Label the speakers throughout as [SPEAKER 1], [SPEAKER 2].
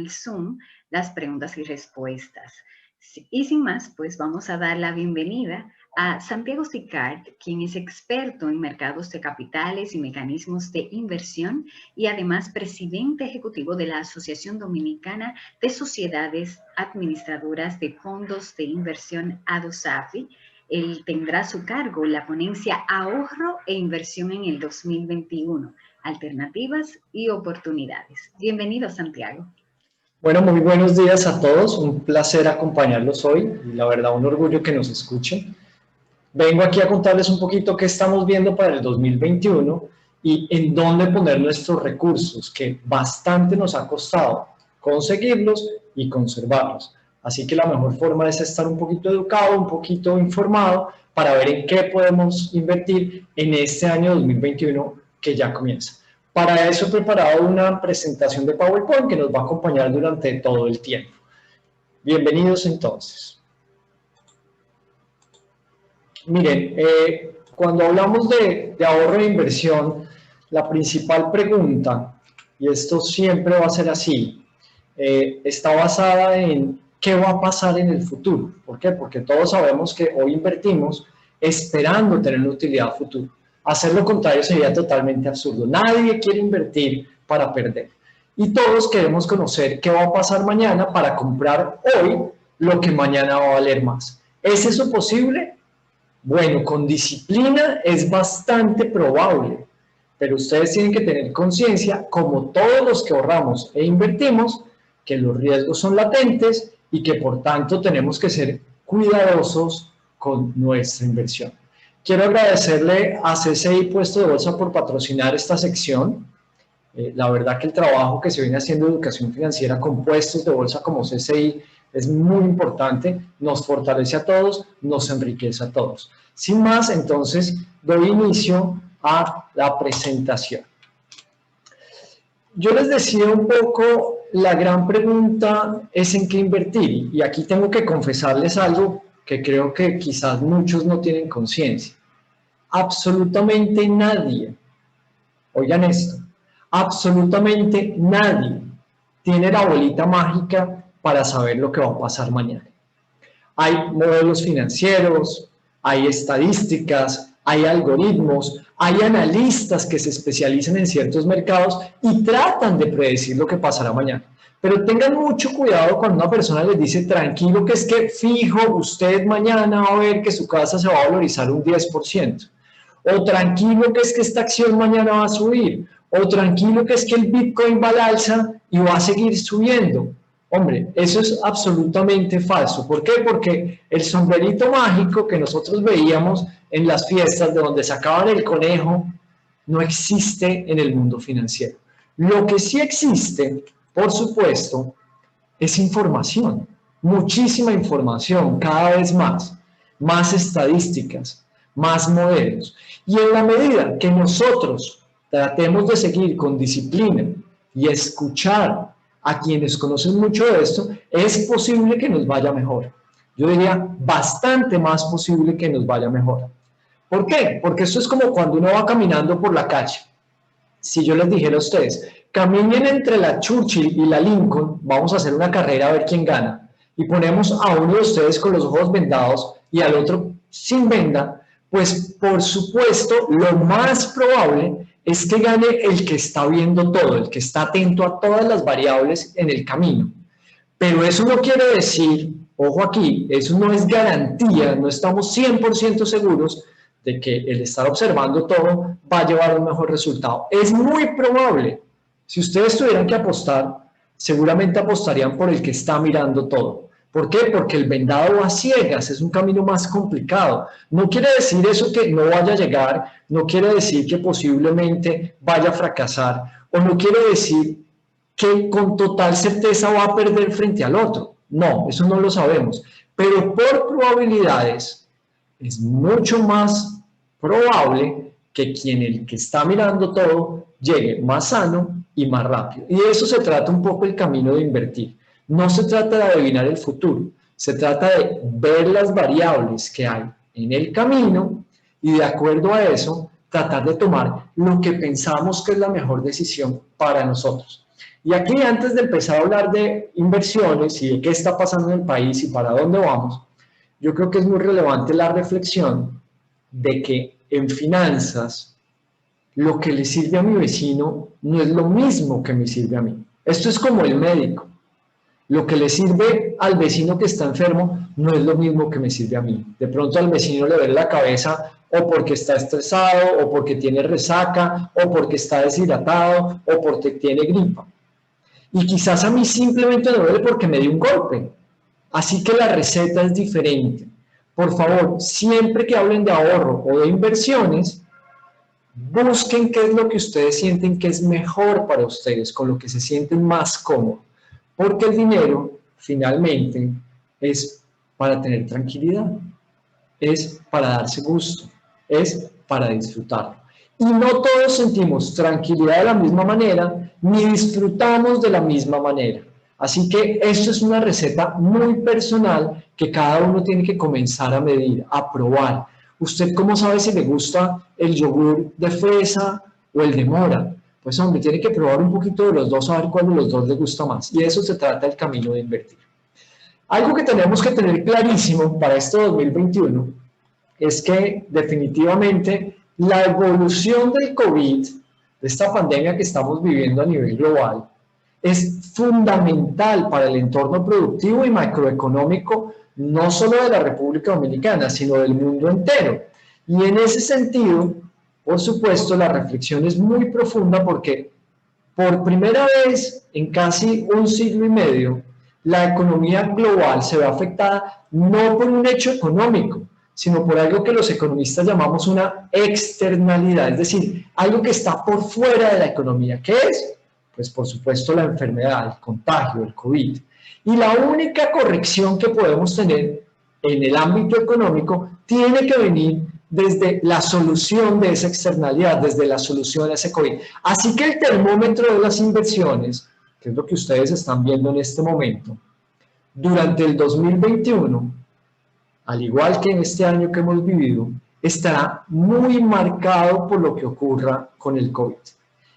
[SPEAKER 1] el Zoom las preguntas y respuestas. Y sin más, pues vamos a dar la bienvenida a Santiago Sicart, quien es experto en mercados de capitales y mecanismos de inversión y además presidente ejecutivo de la Asociación Dominicana de Sociedades Administradoras de Fondos de Inversión ADOSAFI. Él tendrá a su cargo la ponencia Ahorro e Inversión en el 2021, Alternativas y Oportunidades. Bienvenido, Santiago.
[SPEAKER 2] Bueno, muy buenos días a todos. Un placer acompañarlos hoy y la verdad un orgullo que nos escuchen. Vengo aquí a contarles un poquito qué estamos viendo para el 2021 y en dónde poner nuestros recursos, que bastante nos ha costado conseguirlos y conservarlos. Así que la mejor forma es estar un poquito educado, un poquito informado para ver en qué podemos invertir en este año 2021 que ya comienza. Para eso he preparado una presentación de PowerPoint que nos va a acompañar durante todo el tiempo. Bienvenidos entonces. Miren, cuando hablamos de ahorro e inversión, la principal pregunta, y esto siempre va a ser así, está basada en qué va a pasar en el futuro. ¿Por qué? Porque todos sabemos que hoy invertimos esperando tener una utilidad futura. Hacer lo contrario sería totalmente absurdo. Nadie quiere invertir para perder. Y todos queremos conocer qué va a pasar mañana para comprar hoy lo que mañana va a valer más. ¿Es eso posible? Bueno, con disciplina es bastante probable, pero ustedes tienen que tener conciencia, como todos los que ahorramos e invertimos, que los riesgos son latentes y que por tanto tenemos que ser cuidadosos con nuestra inversión. Quiero agradecerle a CCI Puesto de Bolsa por patrocinar esta sección. La verdad que el trabajo que se viene haciendo de educación financiera con puestos de bolsa como CCI es muy importante, nos fortalece a todos, nos enriquece a todos. Sin más, entonces, doy inicio a la presentación. Yo les decía un poco, la gran pregunta es en qué invertir, y aquí tengo que confesarles algo que creo que quizás muchos no tienen conciencia. Absolutamente nadie, oigan esto, absolutamente nadie tiene la bolita mágica para saber lo que va a pasar mañana. Hay modelos financieros, hay estadísticas, hay algoritmos, hay analistas que se especializan en ciertos mercados y tratan de predecir lo que pasará mañana. Pero tengan mucho cuidado cuando una persona les dice tranquilo que es que fijo, usted mañana va a ver que su casa se va a valorizar un 10%. O tranquilo que es que esta acción mañana va a subir. O tranquilo que es que el Bitcoin va al alza y va a seguir subiendo. Hombre, eso es absolutamente falso. ¿Por qué? Porque el sombrerito mágico que nosotros veíamos en las fiestas de donde sacaban el conejo no existe en el mundo financiero. Lo que sí existe, por supuesto, es información. Muchísima información, cada vez más estadísticas, más modelos. Y en la medida que nosotros tratemos de seguir con disciplina y escuchar a quienes conocen mucho de esto, es posible que nos vaya mejor. Yo diría bastante más posible que nos vaya mejor. ¿Por qué? Porque esto es como cuando uno va caminando por la calle. Si yo les dijera a ustedes, caminen entre la Churchill y la Lincoln, vamos a hacer una carrera a ver quién gana, y ponemos a uno de ustedes con los ojos vendados y al otro sin venda, pues por supuesto lo más probable es que gane el que está viendo todo, el que está atento a todas las variables en el camino. Pero eso no quiere decir, ojo aquí, eso no es garantía, no estamos 100% seguros de que el estar observando todo va a llevar a un mejor resultado. Es muy probable. Si ustedes tuvieran que apostar, seguramente apostarían por el que está mirando todo. ¿Por qué? Porque el vendado va a ciegas, es un camino más complicado. No quiere decir eso que no vaya a llegar, no quiere decir que posiblemente vaya a fracasar, o no quiere decir que con total certeza va a perder frente al otro. No, eso no lo sabemos. Pero por probabilidades es mucho más probable que el que está mirando todo llegue más sano y más rápido. Y de eso se trata un poco el camino de invertir. No se trata de adivinar el futuro, se trata de ver las variables que hay en el camino y de acuerdo a eso tratar de tomar lo que pensamos que es la mejor decisión para nosotros. Y aquí, antes de empezar a hablar de inversiones y de qué está pasando en el país y para dónde vamos, yo creo que es muy relevante la reflexión de que en finanzas lo que le sirve a mi vecino no es lo mismo que me sirve a mí. Esto es como el médico. Lo que le sirve al vecino que está enfermo no es lo mismo que me sirve a mí. De pronto al vecino le duele la cabeza o porque está estresado, o porque tiene resaca, o porque está deshidratado, o porque tiene gripa. Y quizás a mí simplemente me duele porque me dio un golpe. Así que la receta es diferente. Por favor, siempre que hablen de ahorro o de inversiones, busquen qué es lo que ustedes sienten que es mejor para ustedes, con lo que se sienten más cómodos. Porque el dinero, finalmente, es para tener tranquilidad, es para darse gusto, es para disfrutarlo. Y no todos sentimos tranquilidad de la misma manera, ni disfrutamos de la misma manera. Así que esto es una receta muy personal que cada uno tiene que comenzar a medir, a probar. ¿Usted cómo sabe si le gusta el yogur de fresa o el de mora? Pues hombre, tiene que probar un poquito de los dos, a ver cuál de los dos le gusta más. Y de eso se trata el camino de invertir. Algo que tenemos que tener clarísimo para este 2021 es que definitivamente la evolución del COVID, de esta pandemia que estamos viviendo a nivel global, es fundamental para el entorno productivo y macroeconómico, no solo de la República Dominicana, sino del mundo entero. Y en ese sentido, por supuesto, la reflexión es muy profunda porque por primera vez en casi un siglo y medio, la economía global se ve afectada no por un hecho económico, sino por algo que los economistas llamamos una externalidad, es decir, algo que está por fuera de la economía. ¿Qué es? Pues por supuesto la enfermedad, el contagio, el COVID. Y la única corrección que podemos tener en el ámbito económico tiene que venir desde la solución de esa externalidad, desde la solución a ese COVID. Así que el termómetro de las inversiones, que es lo que ustedes están viendo en este momento, durante el 2021, al igual que en este año que hemos vivido, estará muy marcado por lo que ocurra con el COVID.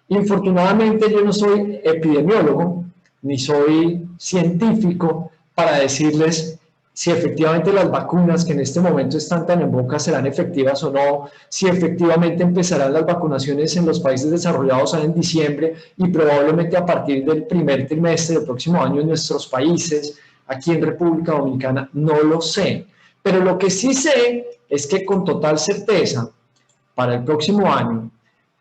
[SPEAKER 2] Infortunadamente yo no soy epidemiólogo, ni soy científico para decirles si efectivamente las vacunas que en este momento están tan en boca serán efectivas o no, si efectivamente empezarán las vacunaciones en los países desarrollados en diciembre y probablemente a partir del primer trimestre del próximo año en nuestros países, aquí en República Dominicana, no lo sé. Pero lo que sí sé es que con total certeza, para el próximo año,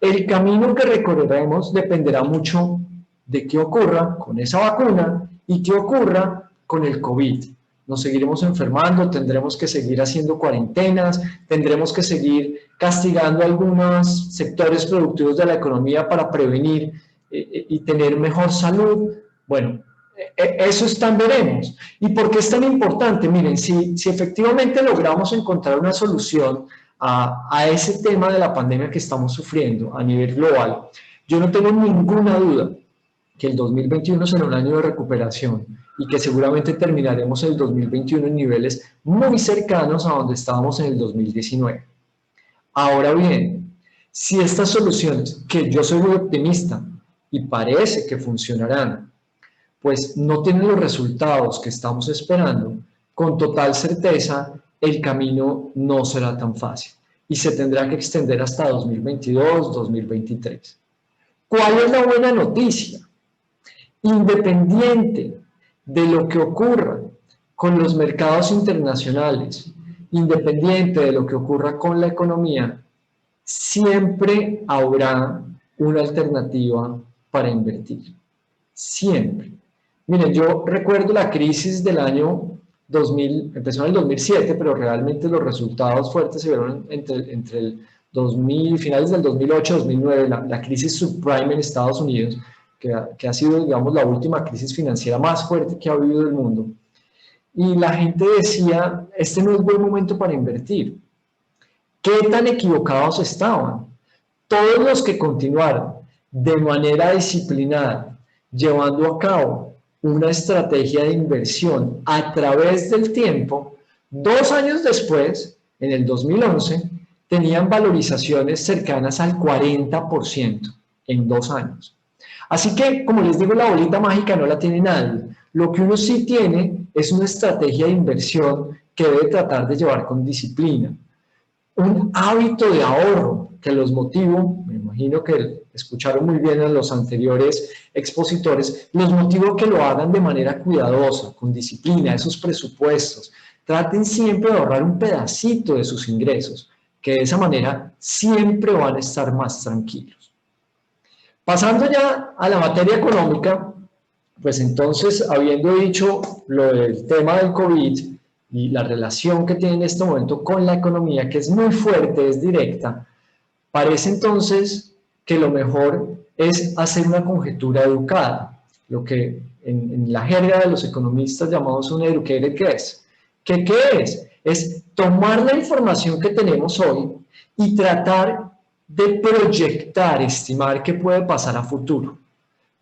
[SPEAKER 2] el camino que recorreremos dependerá mucho de qué ocurra con esa vacuna y qué ocurra con el COVID. Nos seguiremos enfermando, tendremos que seguir haciendo cuarentenas, tendremos que seguir castigando algunos sectores productivos de la economía para prevenir y tener mejor salud. Bueno, eso están veremos. ¿Y por qué es tan importante? Miren, si efectivamente logramos encontrar una solución a ese tema de la pandemia que estamos sufriendo a nivel global, yo no tengo ninguna duda que el 2021 será un año de recuperación y que seguramente terminaremos el 2021 en niveles muy cercanos a donde estábamos en el 2019. Ahora bien, si estas soluciones, que yo soy muy optimista y parece que funcionarán, pues no tienen los resultados que estamos esperando, con total certeza el camino no será tan fácil y se tendrá que extender hasta 2022, 2023. ¿Cuál es la buena noticia? Independiente de lo que ocurra con los mercados internacionales, independiente de lo que ocurra con la economía, siempre habrá una alternativa para invertir. Siempre. Miren, yo recuerdo la crisis del año 2000, empezó en el 2007, pero realmente los resultados fuertes se vieron entre el 2000, finales del 2008 y 2009, la crisis subprime en Estados Unidos, que ha sido, digamos, la última crisis financiera más fuerte que ha vivido el mundo. Y la gente decía, este no es buen momento para invertir. ¿Qué tan equivocados estaban? Todos los que continuaron de manera disciplinada, llevando a cabo una estrategia de inversión a través del tiempo, 2 años después, en el 2011, tenían valorizaciones cercanas al 40% en 2 años. Así que, como les digo, la bolita mágica no la tiene nadie. Lo que uno sí tiene es una estrategia de inversión que debe tratar de llevar con disciplina. Un hábito de ahorro que los motivo, me imagino que escucharon muy bien a los anteriores expositores, los motivo a que lo hagan de manera cuidadosa, con disciplina, esos presupuestos. Traten siempre de ahorrar un pedacito de sus ingresos, que de esa manera siempre van a estar más tranquilos. Pasando ya a la materia económica, pues entonces, habiendo dicho lo del tema del COVID y la relación que tiene en este momento con la economía, que es muy fuerte, es directa, parece entonces que lo mejor es hacer una conjetura educada, lo que en la jerga de los economistas llamamos un educated guess. ¿Qué es? Es tomar la información que tenemos hoy y tratar de proyectar, estimar qué puede pasar a futuro.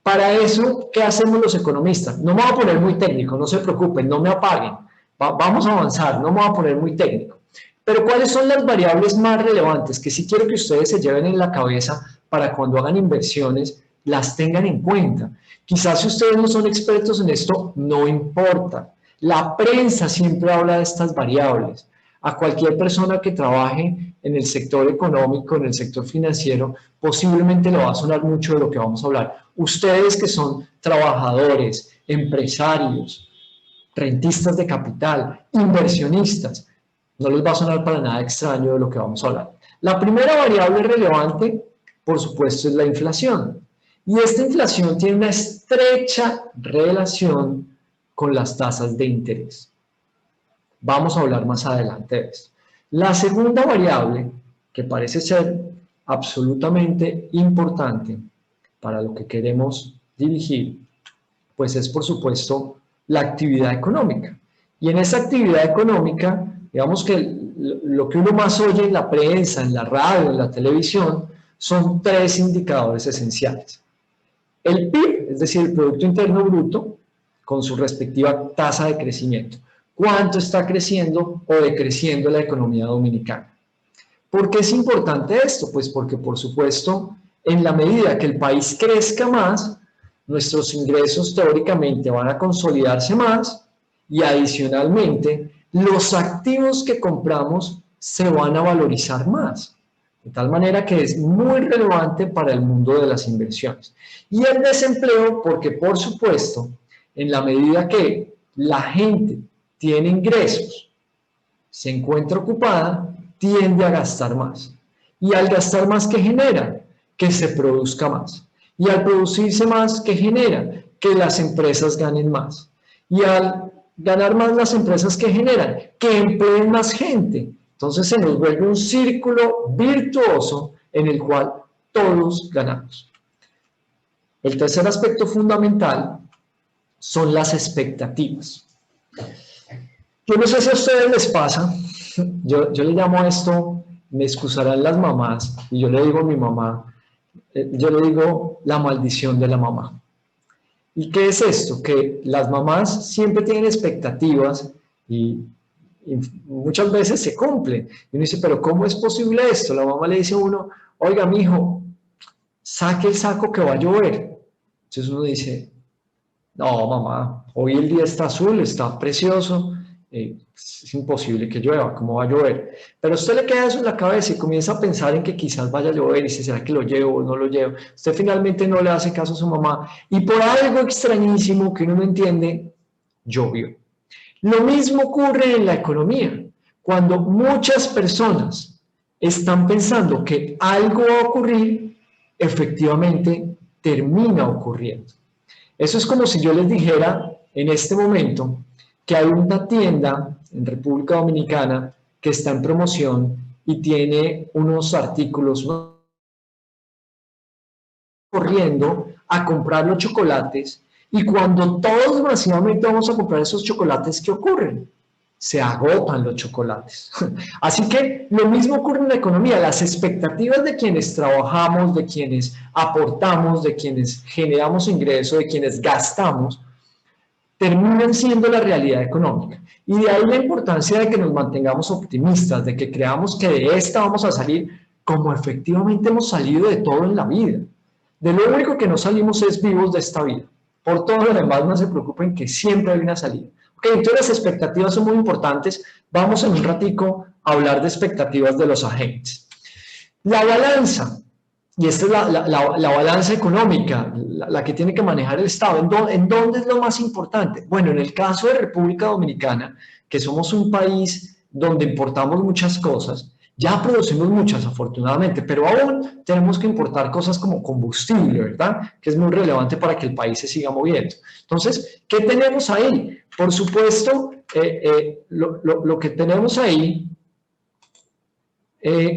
[SPEAKER 2] Para eso, ¿qué hacemos los economistas? No me voy a poner muy técnico, no se preocupen, no me apaguen. Vamos a avanzar, no me voy a poner muy técnico. Pero ¿cuáles son las variables más relevantes que sí quiero que ustedes se lleven en la cabeza para cuando hagan inversiones, las tengan en cuenta? Quizás si ustedes no son expertos en esto, no importa. La prensa siempre habla de estas variables. A cualquier persona que trabaje en el sector económico, en el sector financiero, posiblemente le va a sonar mucho de lo que vamos a hablar. Ustedes que son trabajadores, empresarios, rentistas de capital, inversionistas, no les va a sonar para nada extraño de lo que vamos a hablar. La primera variable relevante, por supuesto, es la inflación. Y esta inflación tiene una estrecha relación con las tasas de interés. Vamos a hablar más adelante de esto. La segunda variable, que parece ser absolutamente importante para lo que queremos dirigir, pues es por supuesto la actividad económica. Y en esa actividad económica, digamos que lo que uno más oye en la prensa, en la radio, en la televisión, son tres indicadores esenciales. El PIB, es decir, el Producto Interno Bruto, con su respectiva tasa de crecimiento. ¿Cuánto está creciendo o decreciendo la economía dominicana? ¿Por qué es importante esto? Pues porque, por supuesto, en la medida que el país crezca más, nuestros ingresos teóricamente van a consolidarse más y adicionalmente los activos que compramos se van a valorizar más. De tal manera que es muy relevante para el mundo de las inversiones. Y el desempleo, porque por supuesto, en la medida que la gente tiene ingresos, se encuentra ocupada, tiende a gastar más. Y al gastar más, ¿qué genera? Que se produzca más. Y al producirse más, ¿qué genera? Que las empresas ganen más. Y al ganar más las empresas, ¿qué generan? Que empleen más gente. Entonces se nos vuelve un círculo virtuoso en el cual todos ganamos. El tercer aspecto fundamental son las expectativas. Yo no sé si a ustedes les pasa, yo le llamo a esto, me excusarán las mamás, y yo le digo a mi mamá, yo le digo la maldición de la mamá. ¿Y qué es esto? Que las mamás siempre tienen expectativas y muchas veces se cumplen. Y uno dice, pero ¿cómo es posible esto? La mamá le dice a uno, oiga, mijo, saque el saco que va a llover. Entonces uno dice, no, mamá, hoy el día está azul, está precioso, es imposible que llueva, ¿cómo va a llover? Pero a usted le queda eso en la cabeza y comienza a pensar en que quizás vaya a llover y dice, ¿será que lo llevo o no lo llevo? Usted finalmente no le hace caso a su mamá y por algo extrañísimo que uno no entiende, llovió. Lo mismo ocurre en la economía. Cuando muchas personas están pensando que algo va a ocurrir, efectivamente termina ocurriendo. Eso es como si yo les dijera en este momento que hay una tienda en República Dominicana que está en promoción y tiene unos artículos corriendo a comprar los chocolates y cuando todos masivamente vamos a comprar esos chocolates, ¿qué ocurre? Se agotan los chocolates. Así que lo mismo ocurre en la economía. Las expectativas de quienes trabajamos, de quienes aportamos, de quienes generamos ingresos, de quienes gastamos, terminan siendo la realidad económica. Y de ahí la importancia de que nos mantengamos optimistas, de que creamos que de esta vamos a salir como efectivamente hemos salido de todo en la vida. De lo único que no salimos es vivos de esta vida. Por todo lo demás, no se preocupen que siempre hay una salida. Ok, entonces las expectativas son muy importantes. Vamos en un ratico a hablar de expectativas de los agentes. La balanza, y esta es la balanza económica, la que tiene que manejar el Estado. ¿En dónde es lo más importante? Bueno, en el caso de República Dominicana, que somos un país donde importamos muchas cosas, ya producimos muchas afortunadamente, pero aún tenemos que importar cosas como combustible, ¿verdad? Que es muy relevante para que el país se siga moviendo. Entonces, ¿qué tenemos ahí? Por supuesto, lo que tenemos ahí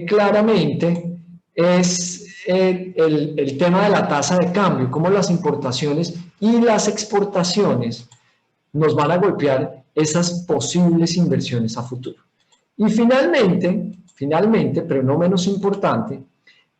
[SPEAKER 2] claramente es el tema de la tasa de cambio, cómo las importaciones y las exportaciones nos van a golpear esas posibles inversiones a futuro. Y finalmente, pero no menos importante,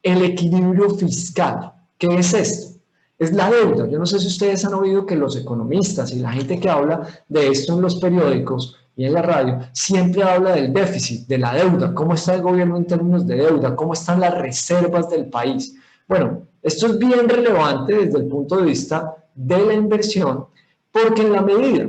[SPEAKER 2] el equilibrio fiscal. ¿Qué es esto? Es la deuda. Yo no sé si ustedes han oído que los economistas y la gente que habla de esto en los periódicos y en la radio siempre habla del déficit, de la deuda, cómo está el gobierno en términos de deuda, cómo están las reservas del país. Bueno, esto es bien relevante desde el punto de vista de la inversión, porque en la medida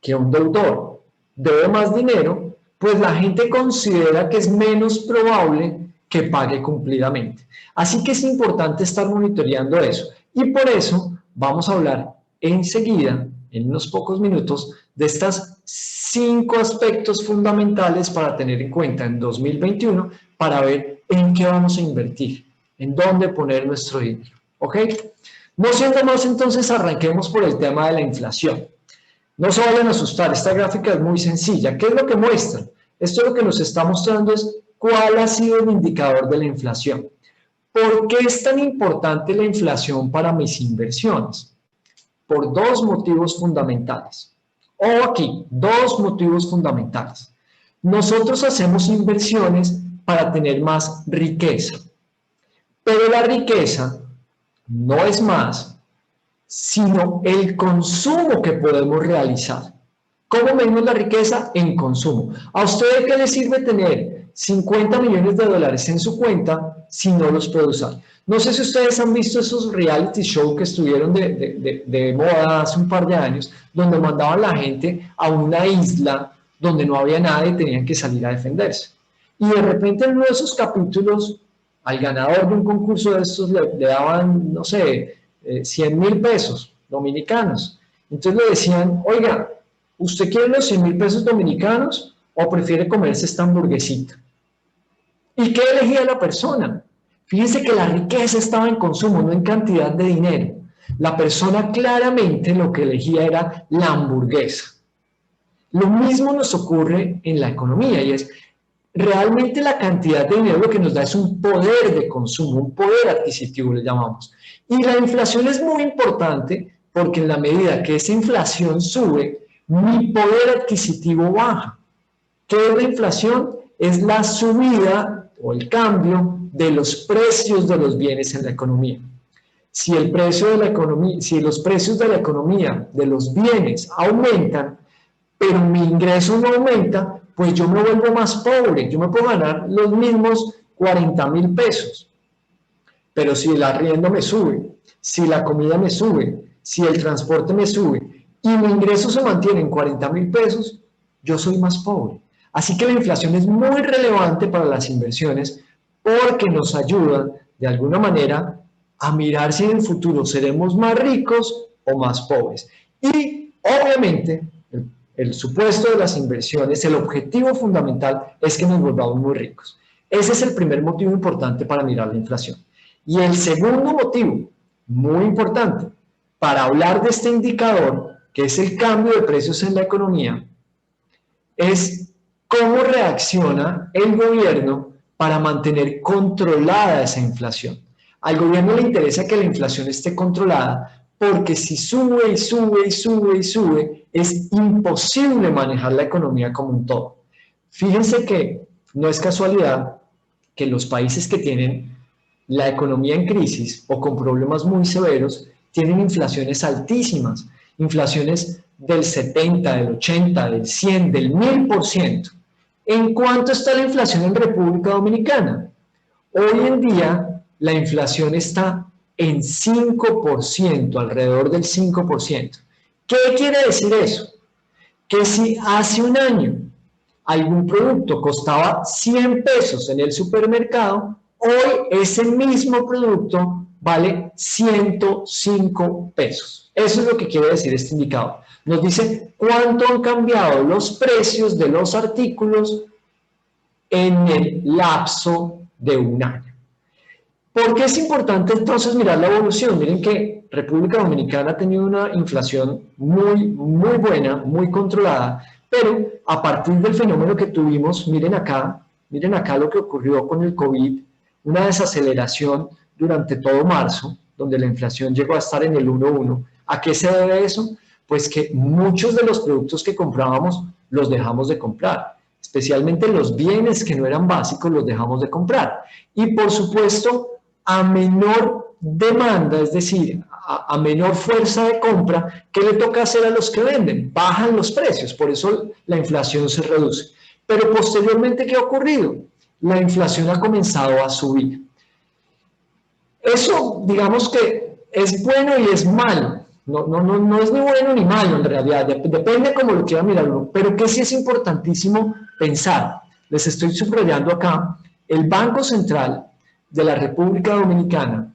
[SPEAKER 2] que un deudor debe más dinero, pues la gente considera que es menos probable que pague cumplidamente. Así que es importante estar monitoreando eso. Y por eso vamos a hablar enseguida, en unos pocos minutos, de estas 5 aspectos fundamentales para tener en cuenta en 2021 para ver en qué vamos a invertir, en dónde poner nuestro dinero. ¿Ok? No siendo más, entonces arranquemos por el tema de la inflación. No se vayan a asustar, esta gráfica es muy sencilla. ¿Qué es lo que muestra? Esto lo que nos está mostrando es cuál ha sido el indicador de la inflación. ¿Por qué es tan importante la inflación para mis inversiones? Por 2 motivos fundamentales. O aquí, 2 motivos fundamentales. Nosotros hacemos inversiones para tener más riqueza, pero la riqueza no es más sino el consumo que podemos realizar. ¿Cómo medimos la riqueza? En consumo. ¿A usted de qué le sirve tener 50 millones de dólares en su cuenta si no los puede usar? No sé si ustedes han visto esos reality shows que estuvieron de moda hace un par de años, donde mandaban a la gente a una isla donde no había nada y tenían que salir a defenderse. Y de repente en uno de esos capítulos, al ganador de un concurso de estos le daban, no sé, 100,000 pesos dominicanos. Entonces le decían, oiga, ¿usted quiere los 100,000 pesos dominicanos o prefiere comerse esta hamburguesita? ¿Y qué elegía la persona? Fíjense que la riqueza estaba en consumo, no en cantidad de dinero. La persona claramente lo que elegía era la hamburguesa. Lo mismo nos ocurre en la economía y es, realmente la cantidad de dinero lo que nos da es un poder de consumo, un poder adquisitivo le llamamos. Y la inflación es muy importante porque en la medida que esa inflación sube, mi poder adquisitivo baja. ¿Qué es la inflación? Es la subida o el cambio de los precios de los bienes en la economía. Si el precio de la economía, si los precios de la economía, de los bienes aumentan, pero mi ingreso no aumenta, pues yo me vuelvo más pobre, yo me puedo ganar los mismos 40,000 pesos. Pero si el arriendo me sube, si la comida me sube, si el transporte me sube y mi ingreso se mantiene en 40,000 pesos, yo soy más pobre. Así que la inflación es muy relevante para las inversiones porque nos ayuda de alguna manera a mirar si en el futuro seremos más ricos o más pobres. Y obviamente el supuesto de las inversiones, el objetivo fundamental es que nos volvamos muy ricos. Ese es el primer motivo importante para mirar la inflación. Y el segundo motivo, muy importante, para hablar de este indicador, que es el cambio de precios en la economía, es cómo reacciona el gobierno para mantener controlada esa inflación. Al gobierno le interesa que la inflación esté controlada porque si sube y sube y sube y sube, es imposible manejar la economía como un todo. Fíjense que no es casualidad que los países que tienen la economía en crisis o con problemas muy severos tienen inflaciones altísimas, inflaciones del 70, del 80, del 100, del 1000%. ¿En cuánto está la inflación en República Dominicana? Hoy en día la inflación está en 5%, alrededor del 5%. ¿Qué quiere decir eso? Que si hace un año algún producto costaba 100 pesos en el supermercado, hoy ese mismo producto vale 105 pesos. Eso es lo que quiere decir este indicador. Nos dice cuánto han cambiado los precios de los artículos en el lapso de un año. ¿Por qué es importante entonces mirar la evolución? Miren que República Dominicana ha tenido una inflación muy buena, muy controlada, pero a partir del fenómeno que tuvimos, miren acá lo que ocurrió con el COVID, una desaceleración durante todo marzo, donde la inflación llegó a estar en el 1,1. ¿A qué se debe eso? Pues que muchos de los productos que comprábamos los dejamos de comprar, especialmente los bienes que no eran básicos los dejamos de comprar. Y por supuesto, a menor demanda, es decir, a menor fuerza de compra, ¿qué le toca hacer a los que venden? Bajan los precios, por eso la inflación se reduce. Pero posteriormente, ¿qué ha ocurrido? La inflación ha comenzado a subir. Eso, digamos que es bueno y es malo. No es ni bueno ni malo en realidad, depende cómo lo quiera mirar uno. Pero que sí es importantísimo pensar, les estoy subrayando acá, el Banco Central de la República Dominicana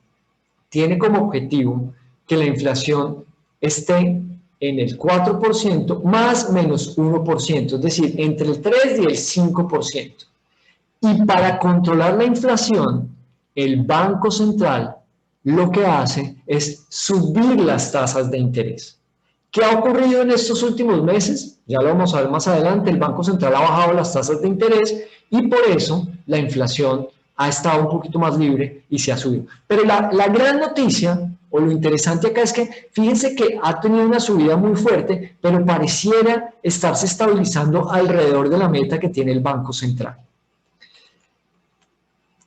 [SPEAKER 2] tiene como objetivo que la inflación esté en el 4% más menos 1%, es decir, entre el 3 y el 5%. Y para controlar la inflación, el Banco Central lo que hace es subir las tasas de interés. ¿Qué ha ocurrido en estos últimos meses? Ya lo vamos a ver más adelante, el Banco Central ha bajado las tasas de interés y por eso la inflación ha estado un poquito más libre y se ha subido. Pero la gran noticia, o lo interesante acá es que fíjense que ha tenido una subida muy fuerte, pero pareciera estarse estabilizando alrededor de la meta que tiene el Banco Central.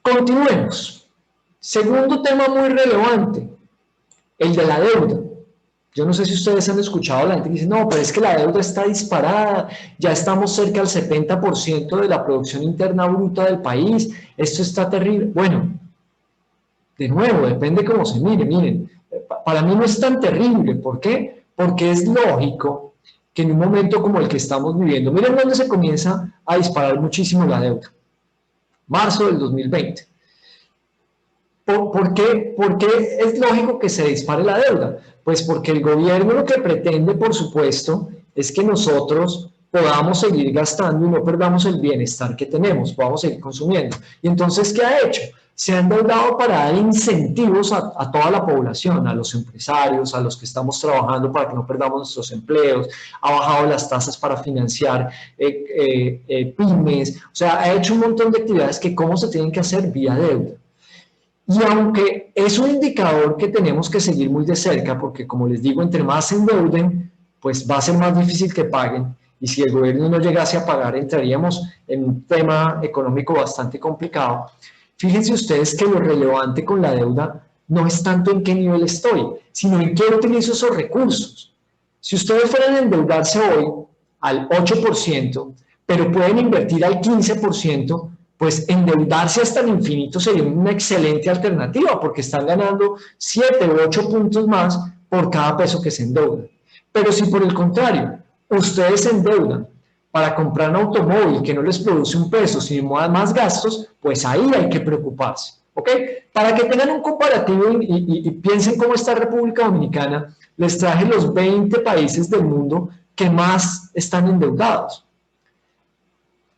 [SPEAKER 2] Continuemos. Segundo tema muy relevante, el de la deuda. Yo no sé si ustedes han escuchado a la gente que dice, no, pero es que la deuda está disparada, ya estamos cerca del 70% de la producción interna bruta del país, esto está terrible. Bueno, de nuevo, depende cómo se mire. Miren, para mí no es tan terrible. ¿Por qué? Porque es lógico que en un momento como el que estamos viviendo, miren dónde se comienza a disparar muchísimo la deuda. Marzo del 2020. ¿Por qué es lógico que se dispare la deuda? Pues porque el gobierno lo que pretende, por supuesto, es que nosotros podamos seguir gastando y no perdamos el bienestar que tenemos, podamos seguir consumiendo. Y entonces, ¿qué ha hecho? Se ha endeudado para dar incentivos a toda la población, a los empresarios, a los que estamos trabajando para que no perdamos nuestros empleos, ha bajado las tasas para financiar pymes, o sea, ha hecho un montón de actividades que cómo se tienen que hacer vía deuda. Y aunque es un indicador que tenemos que seguir muy de cerca, porque como les digo, entre más se endeuden, pues va a ser más difícil que paguen. Y si el gobierno no llegase a pagar, entraríamos en un tema económico bastante complicado. Fíjense ustedes que lo relevante con la deuda no es tanto en qué nivel estoy, sino en qué utilizo esos recursos. Si ustedes fueran a endeudarse hoy al 8%, pero pueden invertir al 15%, pues endeudarse hasta el infinito sería una excelente alternativa porque están ganando 7 u 8 puntos más por cada peso que se endeuda. Pero si por el contrario, ustedes se endeudan para comprar un automóvil que no les produce un peso, sino más gastos, pues ahí hay que preocuparse. ¿Ok? Para que tengan un comparativo y piensen cómo está República Dominicana, les traje los 20 países del mundo que más están endeudados.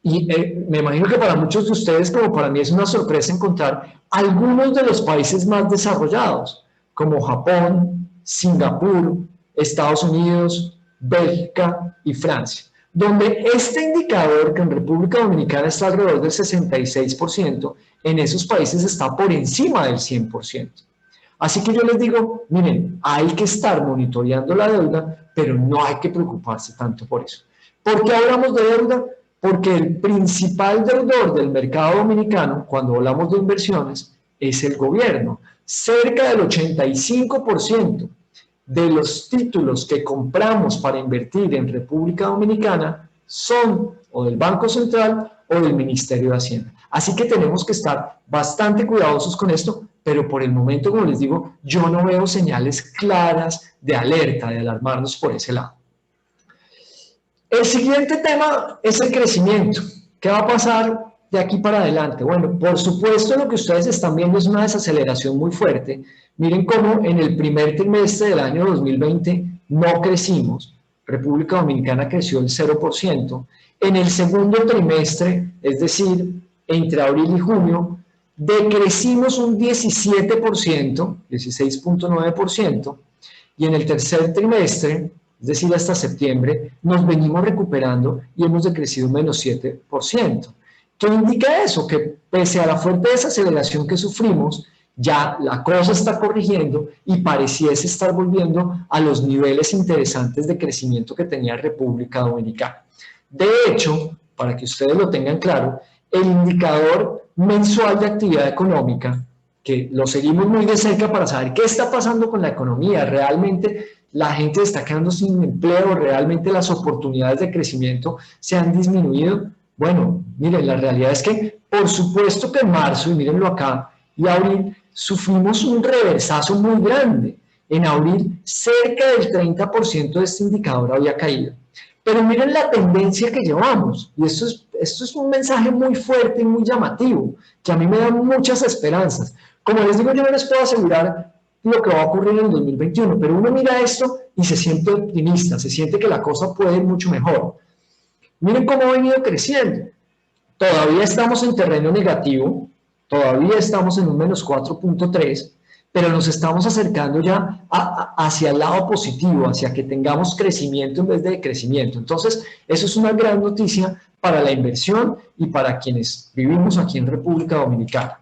[SPEAKER 2] Y me imagino que para muchos de ustedes, como para mí, es una sorpresa encontrar algunos de los países más desarrollados, como Japón, Singapur, Estados Unidos, Bélgica y Francia, donde este indicador, que en República Dominicana está alrededor del 66%, en esos países está por encima del 100%. Así que yo les digo, miren, hay que estar monitoreando la deuda, pero no hay que preocuparse tanto por eso. ¿Por qué hablamos de deuda? Porque el principal deudor del mercado dominicano, cuando hablamos de inversiones, es el gobierno. Cerca del 85% de los títulos que compramos para invertir en República Dominicana son o del Banco Central o del Ministerio de Hacienda. Así que tenemos que estar bastante cuidadosos con esto, pero por el momento, como les digo, yo no veo señales claras de alerta, de alarmarnos por ese lado. El siguiente tema es el crecimiento. ¿Qué va a pasar de aquí para adelante? Bueno, por supuesto lo que ustedes están viendo es una desaceleración muy fuerte. Miren cómo en el primer trimestre del año 2020 no crecimos. República Dominicana creció el 0%. En el segundo trimestre, es decir, entre abril y junio, decrecimos un 17%, 16.9%, y en el tercer trimestre, es decir, hasta septiembre, nos venimos recuperando y hemos decrecido un menos 7%. ¿Qué indica eso? Que pese a la fuerte desaceleración que sufrimos, ya la cosa está corrigiendo y pareciese estar volviendo a los niveles interesantes de crecimiento que tenía República Dominicana. De hecho, para que ustedes lo tengan claro, el indicador mensual de actividad económica, que lo seguimos muy de cerca para saber qué está pasando con la economía, realmente la gente está quedando sin empleo, realmente las oportunidades de crecimiento se han disminuido. Bueno, miren, la realidad es que por supuesto que en marzo, y mírenlo acá, y abril, sufrimos un reversazo muy grande. En abril, cerca del 30% de este indicador había caído. Pero miren la tendencia que llevamos, y esto es un mensaje muy fuerte y muy llamativo, que a mí me da muchas esperanzas. Como les digo, yo no les puedo asegurar lo que va a ocurrir en el 2021, pero uno mira esto y se siente optimista, se siente que la cosa puede ir mucho mejor. Miren cómo ha venido creciendo. Todavía estamos en terreno negativo, todavía estamos en un menos 4.3, pero nos estamos acercando ya hacia el lado positivo, hacia que tengamos crecimiento en vez de decrecimiento. Entonces, eso es una gran noticia para la inversión y para quienes vivimos aquí en República Dominicana.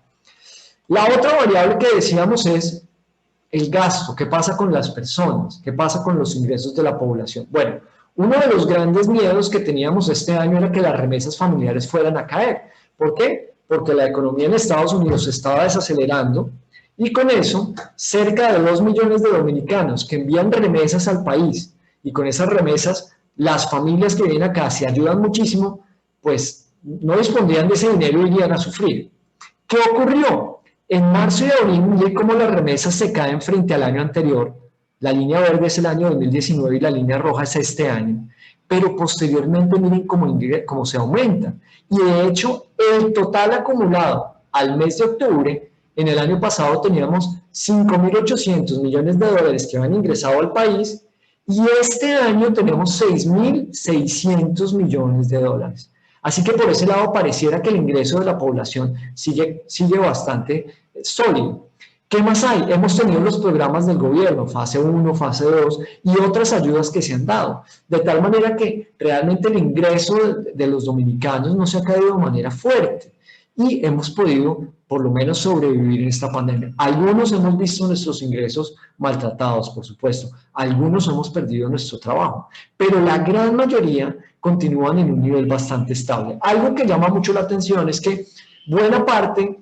[SPEAKER 2] La otra variable que decíamos es el gasto. ¿Qué pasa con las personas? ¿Qué pasa con los ingresos de la población? Bueno, uno de los grandes miedos que teníamos este año era que las remesas familiares fueran a caer. ¿Por qué? Porque la economía en Estados Unidos se estaba desacelerando y con eso, cerca de 2 millones de dominicanos que envían remesas al país y con esas remesas, las familias que vienen acá se ayudan muchísimo, pues no dispondrían de ese dinero y irían a sufrir. ¿Qué ocurrió? En marzo y abril, miren cómo las remesas se caen frente al año anterior. La línea verde es el año 2019 y la línea roja es este año. Pero posteriormente miren cómo se aumenta. Y de hecho, el total acumulado al mes de octubre, en el año pasado teníamos 5.800 millones de dólares que habían ingresado al país y este año tenemos 6.600 millones de dólares. Así que por ese lado pareciera que el ingreso de la población sigue bastante sólido. ¿Qué más hay? Hemos tenido los programas del gobierno, fase 1, fase 2 y otras ayudas que se han dado, de tal manera que realmente el ingreso de los dominicanos no se ha caído de manera fuerte y hemos podido por lo menos sobrevivir en esta pandemia. Algunos hemos visto nuestros ingresos maltratados, por supuesto, algunos hemos perdido nuestro trabajo, pero la gran mayoría continúan en un nivel bastante estable. Algo que llama mucho la atención es que buena parte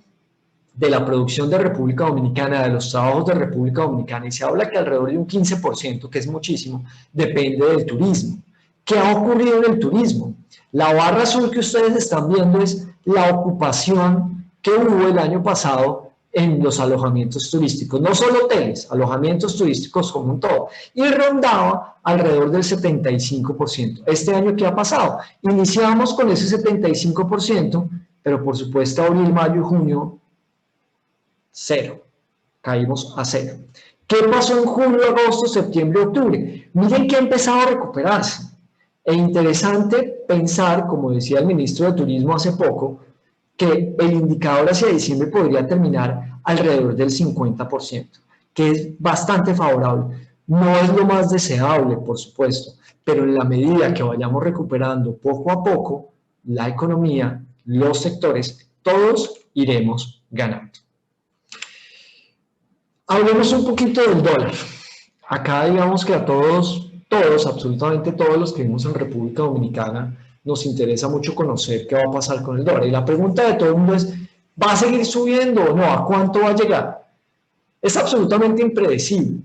[SPEAKER 2] de la producción de República Dominicana, de los trabajos de República Dominicana, y se habla que alrededor de un 15%, que es muchísimo, depende del turismo. ¿Qué ha ocurrido en el turismo? La barra azul que ustedes están viendo es la ocupación que hubo el año pasado en los alojamientos turísticos, no solo hoteles, alojamientos turísticos como un todo, y rondaba alrededor del 75%. Este año, ¿qué ha pasado? Iniciamos con ese 75%, pero por supuesto abril, mayo y junio, cero, caímos a cero. ¿Qué pasó en julio, agosto, septiembre, octubre? Miren que ha empezado a recuperarse. E interesante pensar, como decía el ministro de Turismo hace poco, que el indicador hacia diciembre podría terminar alrededor del 50%, que es bastante favorable. No es lo más deseable, por supuesto, pero en la medida que vayamos recuperando poco a poco la economía, los sectores, todos iremos ganando. Hablemos un poquito del dólar. Acá digamos que a todos, absolutamente todos los que vivimos en República Dominicana, nos interesa mucho conocer qué va a pasar con el dólar. Y la pregunta de todo el mundo es, ¿va a seguir subiendo o no? ¿A cuánto va a llegar? Es absolutamente impredecible.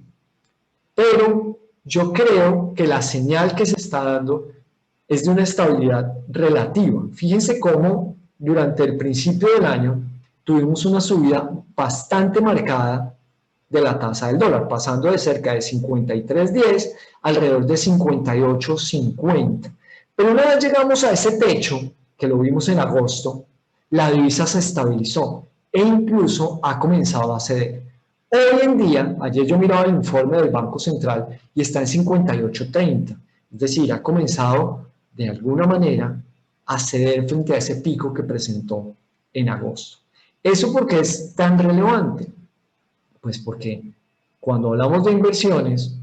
[SPEAKER 2] Pero yo creo que la señal que se está dando es de una estabilidad relativa. Fíjense cómo durante el principio del año tuvimos una subida bastante marcada de la tasa del dólar, pasando de cerca de 53.10 alrededor de 58.50. Pero una vez llegamos a ese techo, que lo vimos en agosto, la divisa se estabilizó e incluso ha comenzado a ceder. Hoy en día, ayer yo miraba el informe del Banco Central y está en 58.30, es decir, ha comenzado de alguna manera a ceder frente a ese pico que presentó en agosto. ¿Eso por qué es tan relevante? Pues porque cuando hablamos de inversiones,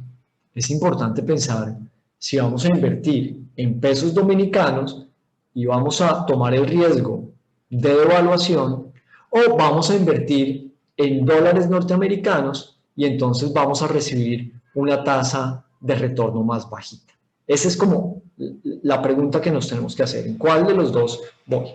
[SPEAKER 2] es importante pensar si vamos a invertir en pesos dominicanos y vamos a tomar el riesgo de devaluación, o vamos a invertir en dólares norteamericanos y entonces vamos a recibir una tasa de retorno más bajita. Esa es como la pregunta que nos tenemos que hacer. ¿En cuál de los dos voy?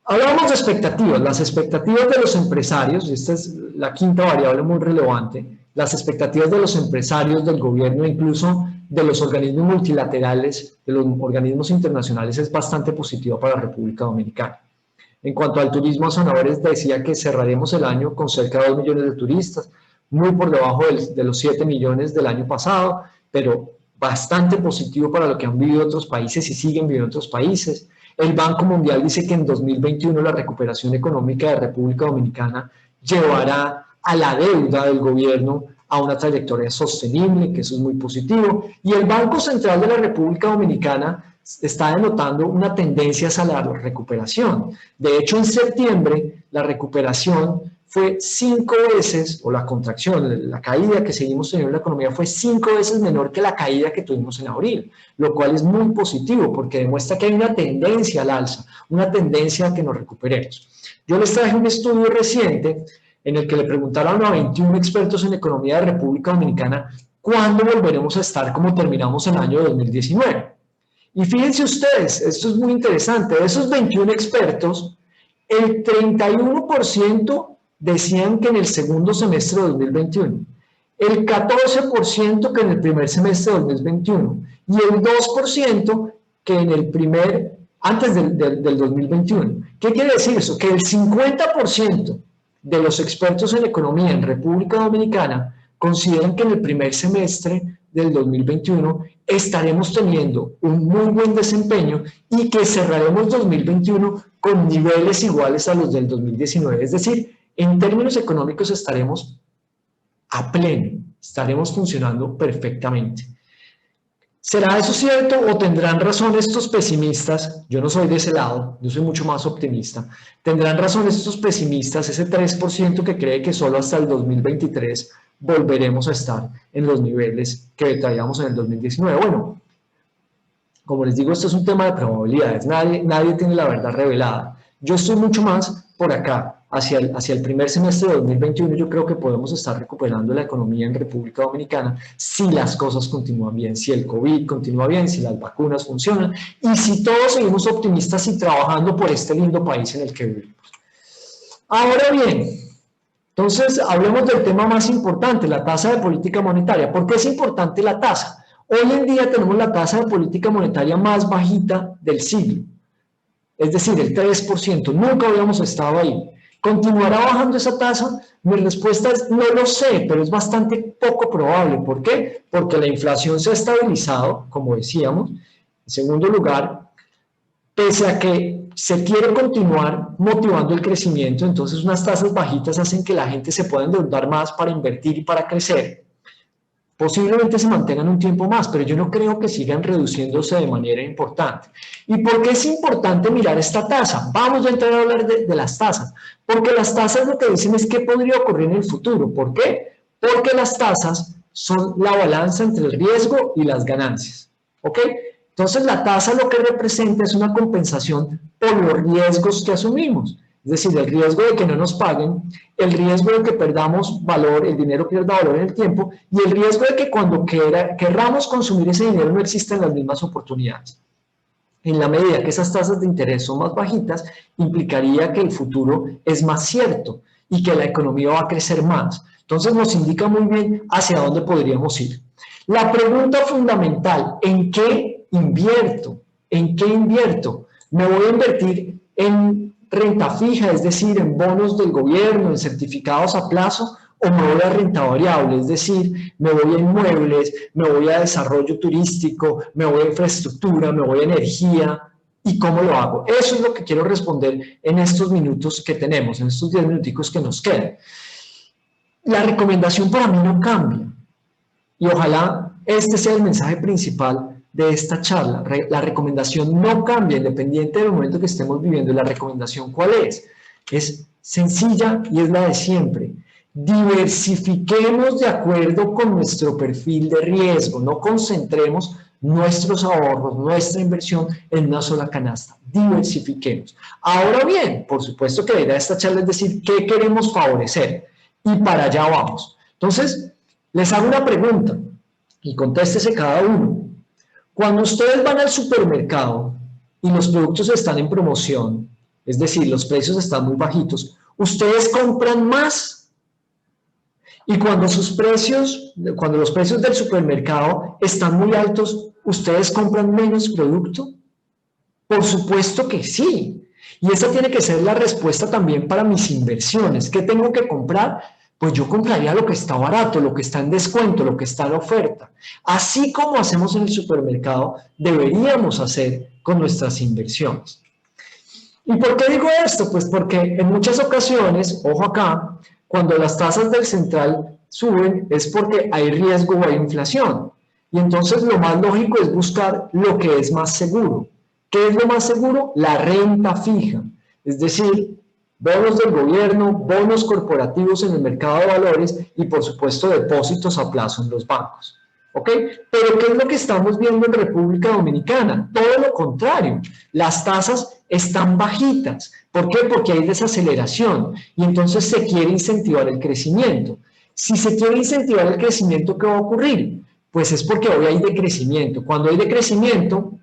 [SPEAKER 2] Hablamos de expectativas, las expectativas de los empresarios, y esta es la quinta variable muy relevante, las expectativas de los empresarios, del gobierno, incluso de los organismos multilaterales, de los organismos internacionales, es bastante positiva para la República Dominicana. En cuanto al turismo, Sanabres decía que cerraremos el año con cerca de 2 millones de turistas, muy por debajo de los 7 millones del año pasado, pero bastante positivo para lo que han vivido otros países y siguen viviendo otros países. El Banco Mundial dice que en 2021 la recuperación económica de República Dominicana llevará a la deuda del gobierno a una trayectoria sostenible, que eso es muy positivo. Y el Banco Central de la República Dominicana está denotando una tendencia hacia la recuperación. De hecho, en septiembre la recuperación fue 5 veces, o la contracción, la caída que seguimos teniendo en la economía fue 5 veces menor que la caída que tuvimos en abril, lo cual es muy positivo porque demuestra que hay una tendencia al alza, una tendencia a que nos recuperemos. Yo les traje un estudio reciente en el que le preguntaron a 21 expertos en economía de República Dominicana cuándo volveremos a estar como terminamos el año 2019. Y fíjense ustedes, esto es muy interesante, de esos 21 expertos, el 31% decían que en el segundo semestre de 2021, el 14% que en el primer semestre de 2021 y el 2% que en el antes del 2021. ¿Qué quiere decir eso? Que el 50% de los expertos en economía en República Dominicana consideran que en el primer semestre del 2021 estaremos teniendo un muy buen desempeño y que cerraremos 2021 con niveles iguales a los del 2019. Es decir, en términos económicos estaremos a pleno, estaremos funcionando perfectamente. ¿Será eso cierto o tendrán razón estos pesimistas? Yo no soy de ese lado, yo soy mucho más optimista. ¿Tendrán razón estos pesimistas, ese 3% que cree que solo hasta el 2023 volveremos a estar en los niveles que traíamos en el 2019? Bueno, como les digo, esto es un tema de probabilidades, nadie tiene la verdad revelada. Yo estoy mucho más por acá, hacia el primer semestre de 2021, yo creo que podemos estar recuperando la economía en República Dominicana si las cosas continúan bien, si el COVID continúa bien, si las vacunas funcionan y si todos seguimos optimistas y trabajando por este lindo país en el que vivimos. Ahora bien, entonces hablemos del tema más importante, la tasa de política monetaria. ¿Por qué es importante la tasa? Hoy en día tenemos la tasa de política monetaria más bajita del siglo, es decir, el 3%. Nunca habíamos estado ahí. ¿Continuará bajando esa tasa? Mi respuesta es no lo sé, pero es bastante poco probable. ¿Por qué? Porque la inflación se ha estabilizado, como decíamos. En segundo lugar, pese a que se quiere continuar motivando el crecimiento, entonces unas tasas bajitas hacen que la gente se pueda endeudar más para invertir y para crecer. Posiblemente se mantengan un tiempo más, pero yo no creo que sigan reduciéndose de manera importante. ¿Y por qué es importante mirar esta tasa? Vamos a entrar a hablar de las tasas, porque las tasas lo que dicen es qué podría ocurrir en el futuro. ¿Por qué? Porque las tasas son la balanza entre el riesgo y las ganancias. ¿Ok? Entonces la tasa lo que representa es una compensación por los riesgos que asumimos. Es decir, el riesgo de que no nos paguen, el riesgo de que perdamos valor, el dinero pierda valor en el tiempo, y el riesgo de que cuando querramos consumir ese dinero no existan las mismas oportunidades. En la medida que esas tasas de interés son más bajitas, implicaría que el futuro es más cierto y que la economía va a crecer más. Entonces nos indica muy bien hacia dónde podríamos ir. La pregunta fundamental, ¿en qué invierto? ¿En qué invierto? ¿Me voy a invertir en renta fija, es decir, en bonos del gobierno, en certificados a plazo, o me voy a renta variable, es decir, me voy a inmuebles, me voy a desarrollo turístico, me voy a infraestructura, me voy a energía, ¿y cómo lo hago? Eso es lo que quiero responder en estos minutos que tenemos, en estos 10 minuticos que nos quedan. La recomendación para mí no cambia, y ojalá este sea el mensaje principal de esta charla. La recomendación no cambia, independiente del momento que estemos viviendo. ¿La recomendación cuál es? Es sencilla y es la de siempre. Diversifiquemos de acuerdo con nuestro perfil de riesgo, no concentremos nuestros ahorros, nuestra inversión en una sola canasta. Diversifiquemos. Ahora bien, por supuesto que la idea de esta charla es decir qué queremos favorecer y para allá vamos. Entonces, les hago una pregunta y contéstese cada uno. Cuando ustedes van al supermercado y los productos están en promoción, es decir, los precios están muy bajitos, ¿ustedes compran más? Y cuando los precios del supermercado están muy altos, ¿ustedes compran menos producto? Por supuesto que sí. Y esa tiene que ser la respuesta también para mis inversiones. ¿Qué tengo que comprar? Pues yo compraría lo que está barato, lo que está en descuento, lo que está en oferta. Así como hacemos en el supermercado, deberíamos hacer con nuestras inversiones. ¿Y por qué digo esto? Pues porque en muchas ocasiones, ojo acá, cuando las tasas del central suben es porque hay riesgo o hay inflación. Y entonces lo más lógico es buscar lo que es más seguro. ¿Qué es lo más seguro? La renta fija. Es decir, bonos del gobierno, bonos corporativos en el mercado de valores y, por supuesto, depósitos a plazo en los bancos. ¿Ok? Pero ¿qué es lo que estamos viendo en República Dominicana? Todo lo contrario. Las tasas están bajitas. ¿Por qué? Porque hay desaceleración y entonces se quiere incentivar el crecimiento. Si se quiere incentivar el crecimiento, ¿qué va a ocurrir? Pues es porque hoy hay decrecimiento. Cuando hay decrecimiento,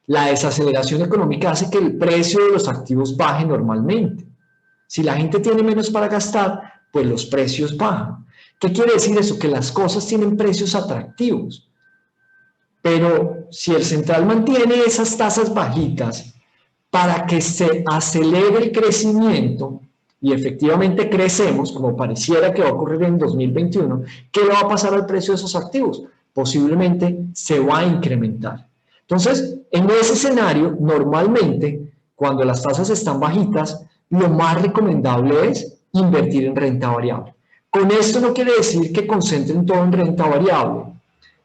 [SPEAKER 2] la desaceleración económica hace que el precio de los activos baje normalmente. Si la gente tiene menos para gastar, pues los precios bajan. ¿Qué quiere decir eso? Que las cosas tienen precios atractivos. Pero si el central mantiene esas tasas bajitas para que se acelere el crecimiento y efectivamente crecemos, como pareciera que va a ocurrir en 2021, ¿qué le va a pasar al precio de esos activos? Posiblemente se va a incrementar. Entonces, en ese escenario, normalmente, cuando las tasas están bajitas, lo más recomendable es invertir en renta variable. Con esto no quiere decir que concentren todo en renta variable,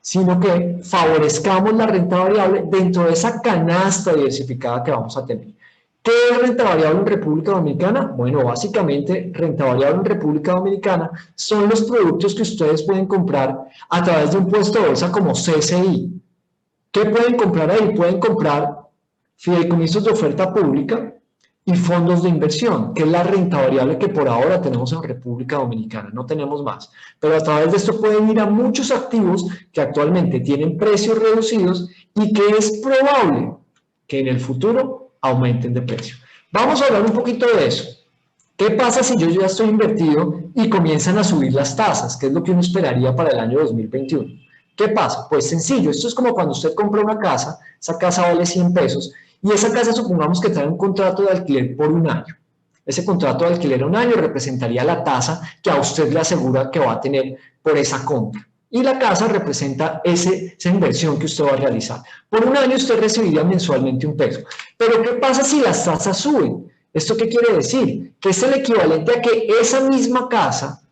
[SPEAKER 2] sino que favorezcamos la renta variable dentro de esa canasta diversificada que vamos a tener. ¿Qué es renta variable en República Dominicana? Bueno, básicamente renta variable en República Dominicana son los productos que ustedes pueden comprar a través de un puesto de bolsa como CCI. ¿Qué pueden comprar ahí? Pueden comprar fideicomisos de oferta pública y fondos de inversión, que es la renta variable que por ahora tenemos en República Dominicana, no tenemos más. Pero a través de esto pueden ir a muchos activos que actualmente tienen precios reducidos y que es probable que en el futuro aumenten de precio. Vamos a hablar un poquito de eso. ¿Qué pasa si yo ya estoy invertido y comienzan a subir las tasas? ¿Qué es lo que uno esperaría para el año 2021? ¿Qué pasa? Pues sencillo, esto es como cuando usted compra una casa, esa casa vale 100 pesos, y esa casa supongamos que trae un contrato de alquiler por un año. Ese contrato de alquiler a un año representaría la tasa que a usted le asegura que va a tener por esa compra. Y la casa representa esa inversión que usted va a realizar. Por un año usted recibiría mensualmente un peso. Pero ¿qué pasa si las tasas suben? ¿Esto qué quiere decir? Que es el equivalente a que esa misma casa,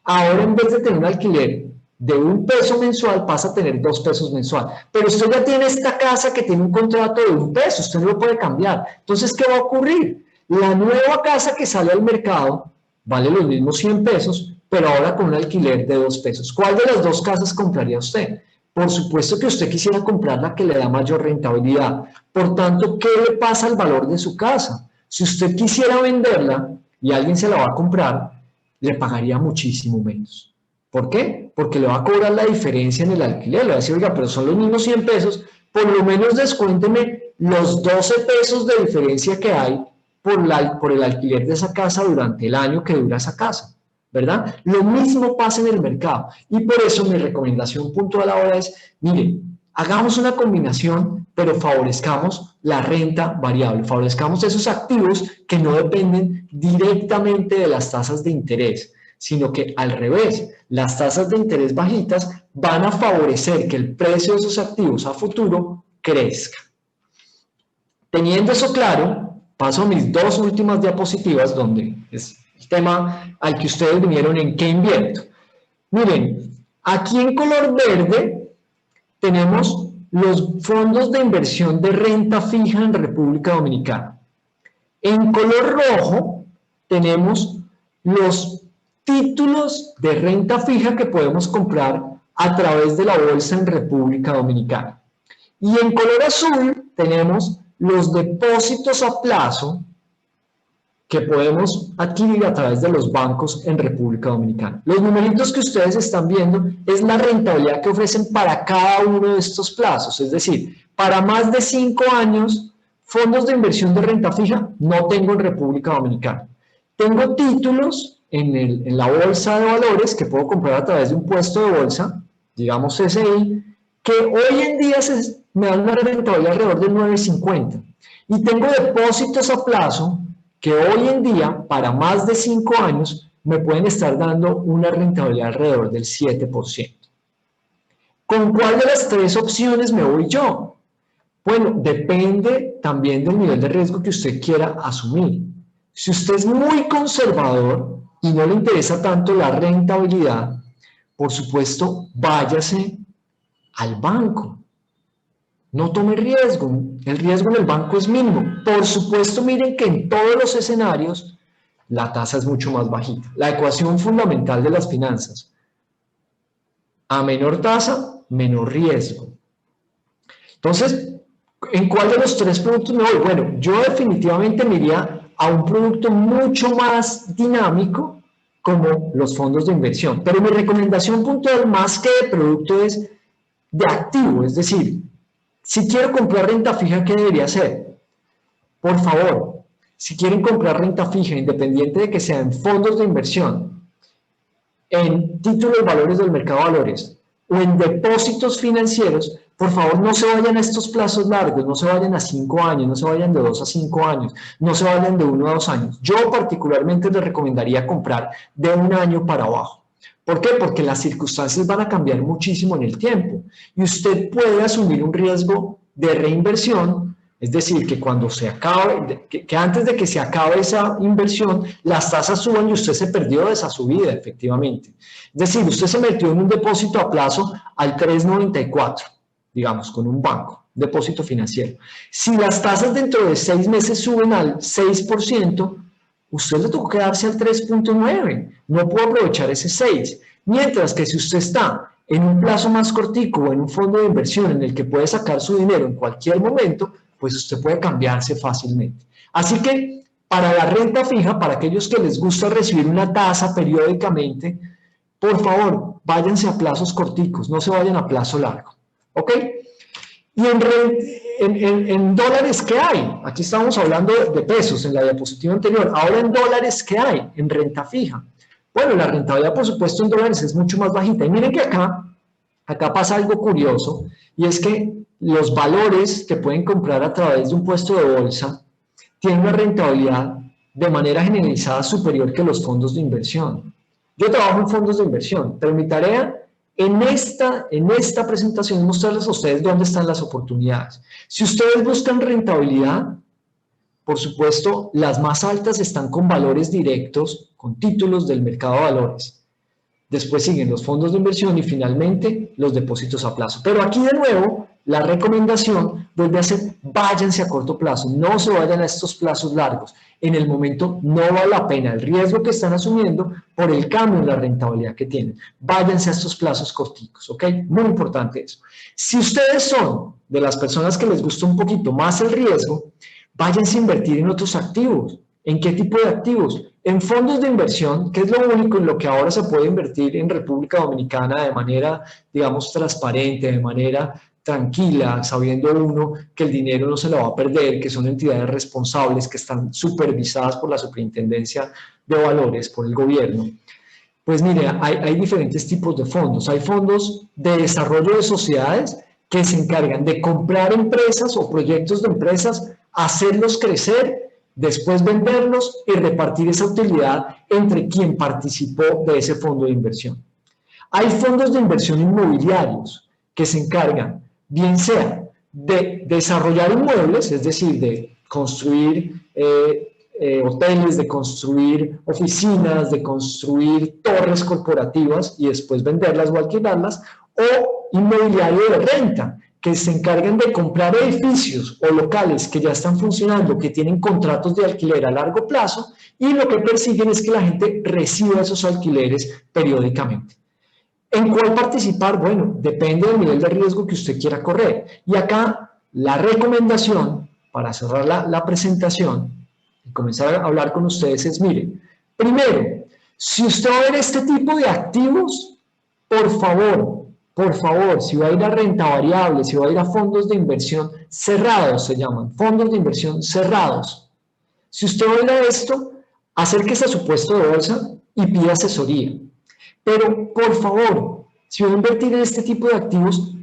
[SPEAKER 2] ahora en vez de tener un alquiler de 1 peso mensual, pasa a tener 2 pesos mensual. Pero usted ya tiene esta casa que tiene un contrato de 1 peso, usted no lo puede cambiar. Entonces, ¿qué va a ocurrir? La nueva casa que sale al mercado vale los mismos 100 pesos, pero ahora con un alquiler de 2 pesos. ¿Cuál de las dos casas compraría usted? Por supuesto que usted quisiera comprar la que le da mayor rentabilidad. Por tanto, ¿qué le pasa al valor de su casa? Si usted quisiera venderla y alguien se la va a comprar, le pagaría muchísimo menos. ¿Por qué? Porque le va a cobrar la diferencia en el alquiler. Le va a decir, oiga, pero son los mismos 100 pesos, por lo menos descuénteme los 12 pesos de diferencia que hay por el alquiler de esa casa durante el año que dura esa casa, ¿verdad? Lo mismo pasa en el mercado. Y por eso mi recomendación puntual ahora es, miren, hagamos una combinación, pero favorezcamos la renta variable, favorezcamos esos activos que no dependen directamente de las tasas de interés, sino que al revés, las tasas de interés bajitas van a favorecer que el precio de esos activos a futuro crezca. Teniendo eso claro, paso a mis dos últimas diapositivas, donde es el tema al que ustedes vinieron en ¿qué invierto? Miren, aquí en color verde tenemos los fondos de inversión de renta fija en República Dominicana. En color rojo tenemos los títulos de renta fija que podemos comprar a través de la bolsa en República Dominicana. Y en color azul tenemos los depósitos a plazo que podemos adquirir a través de los bancos en República Dominicana. Los numeritos que ustedes están viendo es la rentabilidad que ofrecen para cada uno de estos plazos, es decir, para más de 5 años, fondos de inversión de renta fija no tengo en República Dominicana. Tengo títulos en la bolsa de valores que puedo comprar a través de un puesto de bolsa, digamos CCI, que hoy en día me dan una rentabilidad alrededor del 9.50. Y tengo depósitos a plazo que hoy en día, para más de 5 años, me pueden estar dando una rentabilidad alrededor del 7%. ¿Con cuál de las tres opciones me voy yo? Bueno, depende también del nivel de riesgo que usted quiera asumir. Si usted es muy conservador y no le interesa tanto la rentabilidad, por supuesto, váyase al banco. No tome riesgo, el riesgo en el banco es mínimo. Por supuesto, miren que en todos los escenarios la tasa es mucho más bajita. La ecuación fundamental de las finanzas. A menor tasa, menor riesgo. Entonces, ¿en cuál de los tres productos me voy? Bueno, yo definitivamente me iría a un producto mucho más dinámico como los fondos de inversión. Pero mi recomendación puntual, más que de producto, es de activo, es decir, si quiero comprar renta fija, ¿qué debería hacer? Por favor, si quieren comprar renta fija, independiente de que sea en fondos de inversión, en títulos de valores del mercado de valores o en depósitos financieros, por favor no se vayan a estos plazos largos, no se vayan a 5 años, no se vayan de 2 a 5 años, no se vayan de 1 a 2 años. Yo particularmente les recomendaría comprar de 1 año para abajo. ¿Por qué? Porque las circunstancias van a cambiar muchísimo en el tiempo y usted puede asumir un riesgo de reinversión, es decir, que cuando se acabe, que antes de que se acabe esa inversión, las tasas suban y usted se perdió de esa subida, efectivamente. Es decir, usted se metió en un depósito a plazo al 3.94, digamos, con un banco, depósito financiero. Si las tasas dentro de 6 meses suben al 6%, usted le tuvo que darse al 3.9, no puede aprovechar ese 6. Mientras que si usted está en un plazo más cortico o en un fondo de inversión en el que puede sacar su dinero en cualquier momento, pues usted puede cambiarse fácilmente. Así que para la renta fija, para aquellos que les gusta recibir una tasa periódicamente, por favor, váyanse a plazos corticos, no se vayan a plazo largo. ¿Ok? Y en dólares, ¿qué hay? Aquí estábamos hablando de pesos en la diapositiva anterior. Ahora en dólares, ¿qué hay? En renta fija. Bueno, la rentabilidad, por supuesto, en dólares es mucho más bajita. Y miren que acá pasa algo curioso, y es que los valores que pueden comprar a través de un puesto de bolsa tienen una rentabilidad de manera generalizada superior que los fondos de inversión. Yo trabajo en fondos de inversión, pero mi tarea en esta presentación es mostrarles a ustedes dónde están las oportunidades. Si ustedes buscan rentabilidad, por supuesto, las más altas están con valores directos, con títulos del mercado de valores. Después siguen los fondos de inversión y finalmente los depósitos a plazo. Pero aquí de nuevo, la recomendación vuelve a ser, váyanse a corto plazo, no se vayan a estos plazos largos. En el momento no vale la pena el riesgo que están asumiendo por el cambio en la rentabilidad que tienen. Váyanse a estos plazos corticos, ¿ok? Muy importante eso. Si ustedes son de las personas que les gusta un poquito más el riesgo, váyanse a invertir en otros activos. ¿En qué tipo de activos? En fondos de inversión, que es lo único en lo que ahora se puede invertir en República Dominicana de manera, digamos, transparente, de manera tranquila, sabiendo uno que el dinero no se lo va a perder, que son entidades responsables, que están supervisadas por la Superintendencia de Valores, por el gobierno. Pues mire, hay diferentes tipos de fondos. Hay fondos de desarrollo de sociedades que se encargan de comprar empresas o proyectos de empresas, hacerlos crecer, después venderlos y repartir esa utilidad entre quien participó de ese fondo de inversión. Hay fondos de inversión inmobiliarios que se encargan, bien sea de desarrollar inmuebles, es decir, de construir hoteles, de construir oficinas, de construir torres corporativas y después venderlas o alquilarlas, o inmobiliario de renta, que se encargan de comprar edificios o locales que ya están funcionando, que tienen contratos de alquiler a largo plazo y lo que persiguen es que la gente reciba esos alquileres periódicamente. ¿En cuál participar? Bueno, depende del nivel de riesgo que usted quiera correr. Y acá la recomendación, para cerrar la presentación y comenzar a hablar con ustedes es, mire, primero, si usted va a ver este tipo de activos, por favor, si va a ir a renta variable, si va a ir a fondos de inversión cerrados, se llaman, fondos de inversión cerrados. Si usted va a ir a esto, acérquese a su puesto de bolsa y pida asesoría. Pero, por favor, si va a invertir en este tipo de activos,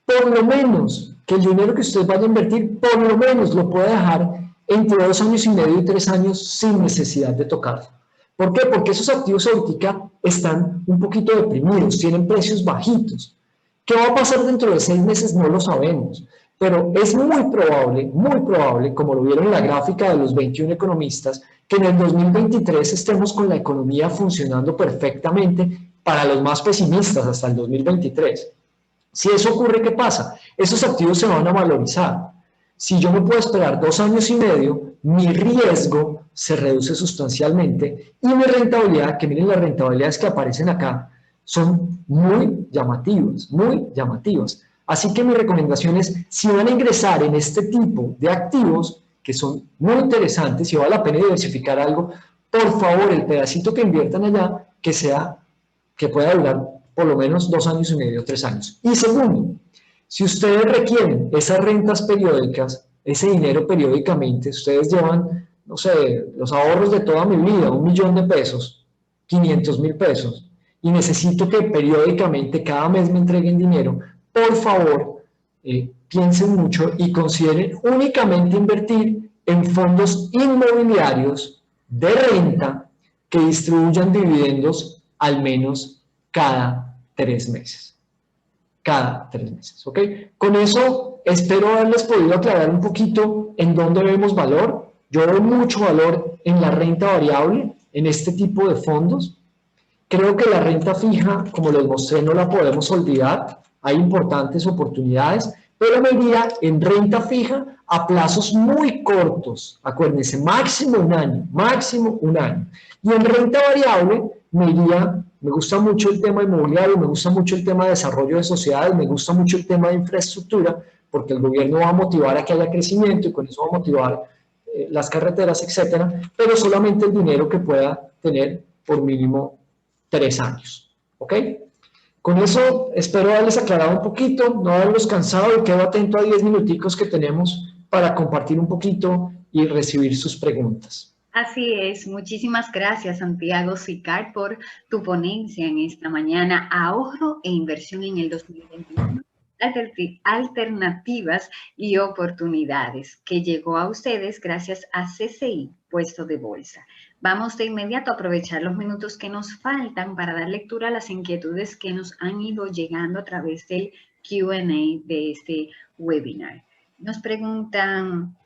[SPEAKER 2] por lo menos que el dinero que usted vaya a invertir, por lo menos lo pueda dejar entre 2 años y medio y 3 años sin necesidad de tocarlo. ¿Por qué? Porque esos activos ahorita están un poquito deprimidos, tienen precios bajitos. ¿Qué va a pasar dentro de 6 meses? No lo sabemos. Pero es muy probable, como lo vieron en la gráfica de los 21 economistas, que en el 2023 estemos con la economía funcionando perfectamente para los más pesimistas hasta el 2023. Si eso ocurre, ¿qué pasa? Esos activos se van a valorizar. Si yo me puedo esperar 2 años y medio, mi riesgo se reduce sustancialmente y mi rentabilidad, que miren las rentabilidades que aparecen acá, son muy llamativas, muy llamativas. Así que mi recomendación es, si van a ingresar en este tipo de activos, que son muy interesantes, si vale la pena diversificar algo, por favor, el pedacito que inviertan allá, que pueda durar por lo menos 2 años y medio, 3 años. Y segundo, si ustedes requieren esas rentas periódicas, ese dinero periódicamente, ustedes llevan, no sé, los ahorros de toda mi vida, 1 millón de pesos, 500.000 pesos, y necesito que periódicamente, cada mes me entreguen dinero, por favor, piensen mucho y consideren únicamente invertir en fondos inmobiliarios de renta que distribuyan dividendos al menos cada 3 meses. Cada 3 meses, ¿ok? Con eso espero haberles podido aclarar un poquito en dónde vemos valor. Yo veo mucho valor en la renta variable, en este tipo de fondos. Creo que la renta fija, como les mostré, no la podemos olvidar. Hay importantes oportunidades, pero me iría en renta fija a plazos muy cortos. Acuérdense, máximo 1 año, máximo 1 año. Y en renta variable me gusta mucho el tema inmobiliario, me gusta mucho el tema de desarrollo de sociedades, me gusta mucho el tema de infraestructura, porque el gobierno va a motivar a que haya crecimiento y con eso va a motivar las carreteras, etcétera, pero solamente el dinero que pueda tener por mínimo 3 años, ¿ok? Con eso espero haberles aclarado un poquito, no haberlos cansado y quedo atento a 10 minuticos que tenemos para compartir un poquito y recibir sus preguntas.
[SPEAKER 1] Así es, muchísimas gracias Santiago Sicard por tu ponencia en esta mañana, ahorro e inversión en el 2021, alternativas y oportunidades, que llegó a ustedes gracias a CCI, Puesto de Bolsa. Vamos de inmediato a aprovechar los minutos que nos faltan para dar lectura a las inquietudes que nos han ido llegando a través del Q&A de este webinar. Nos preguntan,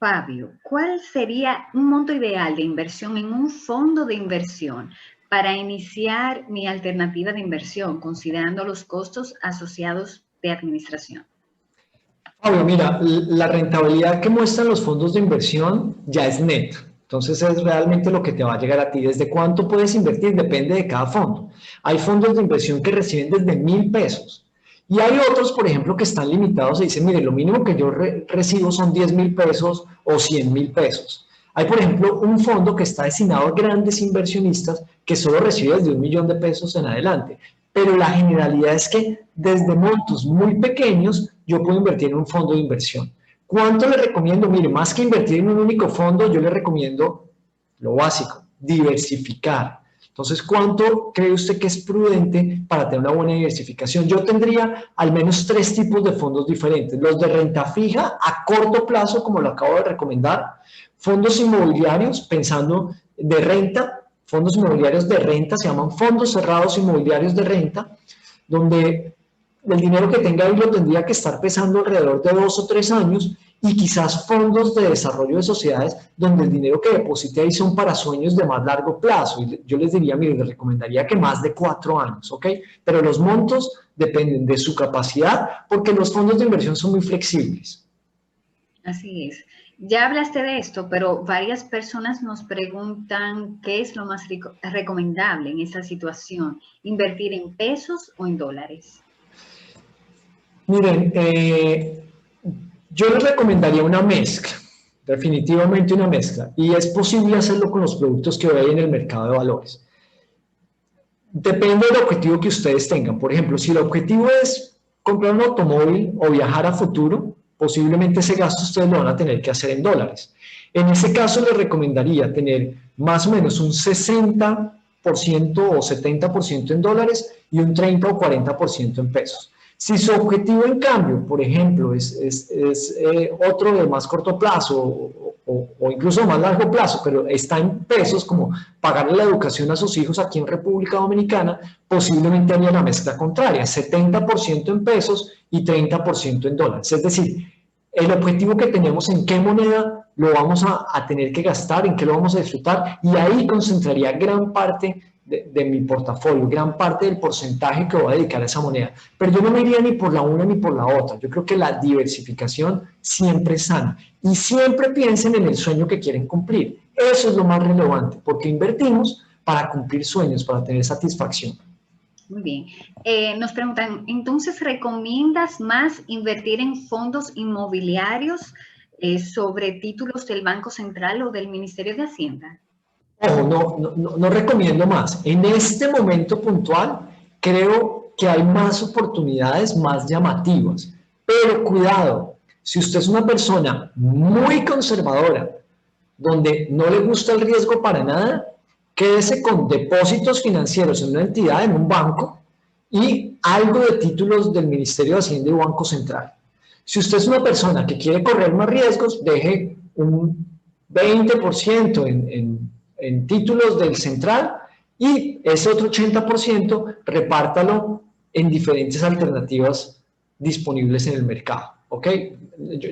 [SPEAKER 1] Fabio, ¿cuál sería un monto ideal de inversión en un fondo de inversión para iniciar mi alternativa de inversión, considerando los costos asociados de administración?
[SPEAKER 2] Fabio, mira, la rentabilidad que muestran los fondos de inversión ya es neta. Entonces es realmente lo que te va a llegar a ti. ¿Desde cuánto puedes invertir? Depende de cada fondo. Hay fondos de inversión que reciben desde 1.000 pesos. Y hay otros, por ejemplo, que están limitados y dicen, mire, lo mínimo que yo recibo son 10.000 pesos o 100.000 pesos. Hay, por ejemplo, un fondo que está destinado a grandes inversionistas que solo recibe desde 1 millón de pesos en adelante. Pero la generalidad es que desde montos muy pequeños yo puedo invertir en un fondo de inversión. ¿Cuánto le recomiendo? Mire, más que invertir en un único fondo, yo le recomiendo lo básico, diversificar. Entonces, ¿cuánto cree usted que es prudente para tener una buena diversificación? Yo tendría al menos 3 tipos de fondos diferentes. Los de renta fija a corto plazo, como lo acabo de recomendar. Fondos inmobiliarios, pensando de renta, fondos inmobiliarios de renta, se llaman fondos cerrados inmobiliarios de renta, donde el dinero que tenga ahí lo tendría que estar pesando alrededor de 2 o 3 años, y quizás fondos de desarrollo de sociedades donde el dinero que deposite ahí son para sueños de más largo plazo. Y yo les diría, mire, les recomendaría que más de 4 años, ¿ok? Pero los montos dependen de su capacidad, porque los fondos de inversión son muy flexibles.
[SPEAKER 1] Así es. Ya hablaste de esto, pero varias personas nos preguntan qué es lo más recomendable en esta situación, invertir en pesos o en dólares.
[SPEAKER 2] Miren, yo les recomendaría una mezcla, definitivamente una mezcla, y es posible hacerlo con los productos que hoy hay en el mercado de valores. Depende del objetivo que ustedes tengan. Por ejemplo, si el objetivo es comprar un automóvil o viajar a futuro, posiblemente ese gasto ustedes lo van a tener que hacer en dólares. En ese caso les recomendaría tener más o menos un 60% o 70% en dólares y un 30 o 40% en pesos. Si su objetivo, en cambio, por ejemplo, es otro de más corto plazo o incluso más largo plazo, pero está en pesos, como pagarle la educación a sus hijos aquí en República Dominicana, posiblemente haría la mezcla contraria, 70% en pesos y 30% en dólares. Es decir, el objetivo que tenemos, en qué moneda lo vamos a tener que gastar, en qué lo vamos a disfrutar, y ahí concentraría gran parte de mi portafolio, gran parte del porcentaje que voy a dedicar a esa moneda. Pero yo no me iría ni por la una ni por la otra. Yo creo que la diversificación siempre es sana. Y siempre piensen en el sueño que quieren cumplir. Eso es lo más relevante, porque invertimos para cumplir sueños, para tener satisfacción.
[SPEAKER 1] Muy bien. Nos preguntan, entonces, ¿recomiendas más invertir en fondos inmobiliarios sobre títulos del Banco Central o del Ministerio de Hacienda?
[SPEAKER 2] Ojo, no recomiendo más. En este momento puntual, creo que hay más oportunidades más llamativas. Pero cuidado, si usted es una persona muy conservadora, donde no le gusta el riesgo para nada, quédese con depósitos financieros en una entidad, en un banco, y algo de títulos del Ministerio de Hacienda y Banco Central. Si usted es una persona que quiere correr más riesgos, deje un 20% en títulos del central, y ese otro 80% repártalo en diferentes alternativas disponibles en el mercado. ¿Ok?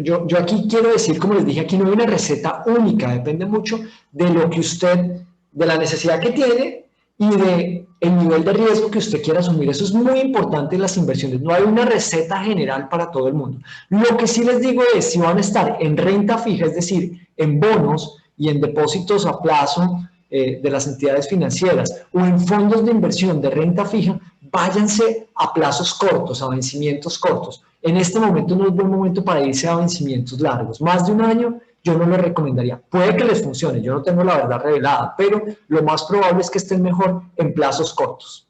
[SPEAKER 2] Yo aquí quiero decir, como les dije, aquí no hay una receta única, depende mucho de lo que usted, de la necesidad que tiene y de el nivel de riesgo que usted quiera asumir. Eso es muy importante en las inversiones. No hay una receta general para todo el mundo. Lo que sí les digo es, si van a estar en renta fija, es decir, en bonos y en depósitos a plazo de las entidades financieras o en fondos de inversión de renta fija, váyanse a plazos cortos, a vencimientos cortos. En este momento no es buen momento para irse a vencimientos largos. Más de un año yo no les recomendaría. Puede que les funcione, yo no tengo la verdad revelada, pero lo más probable es que estén mejor en plazos cortos.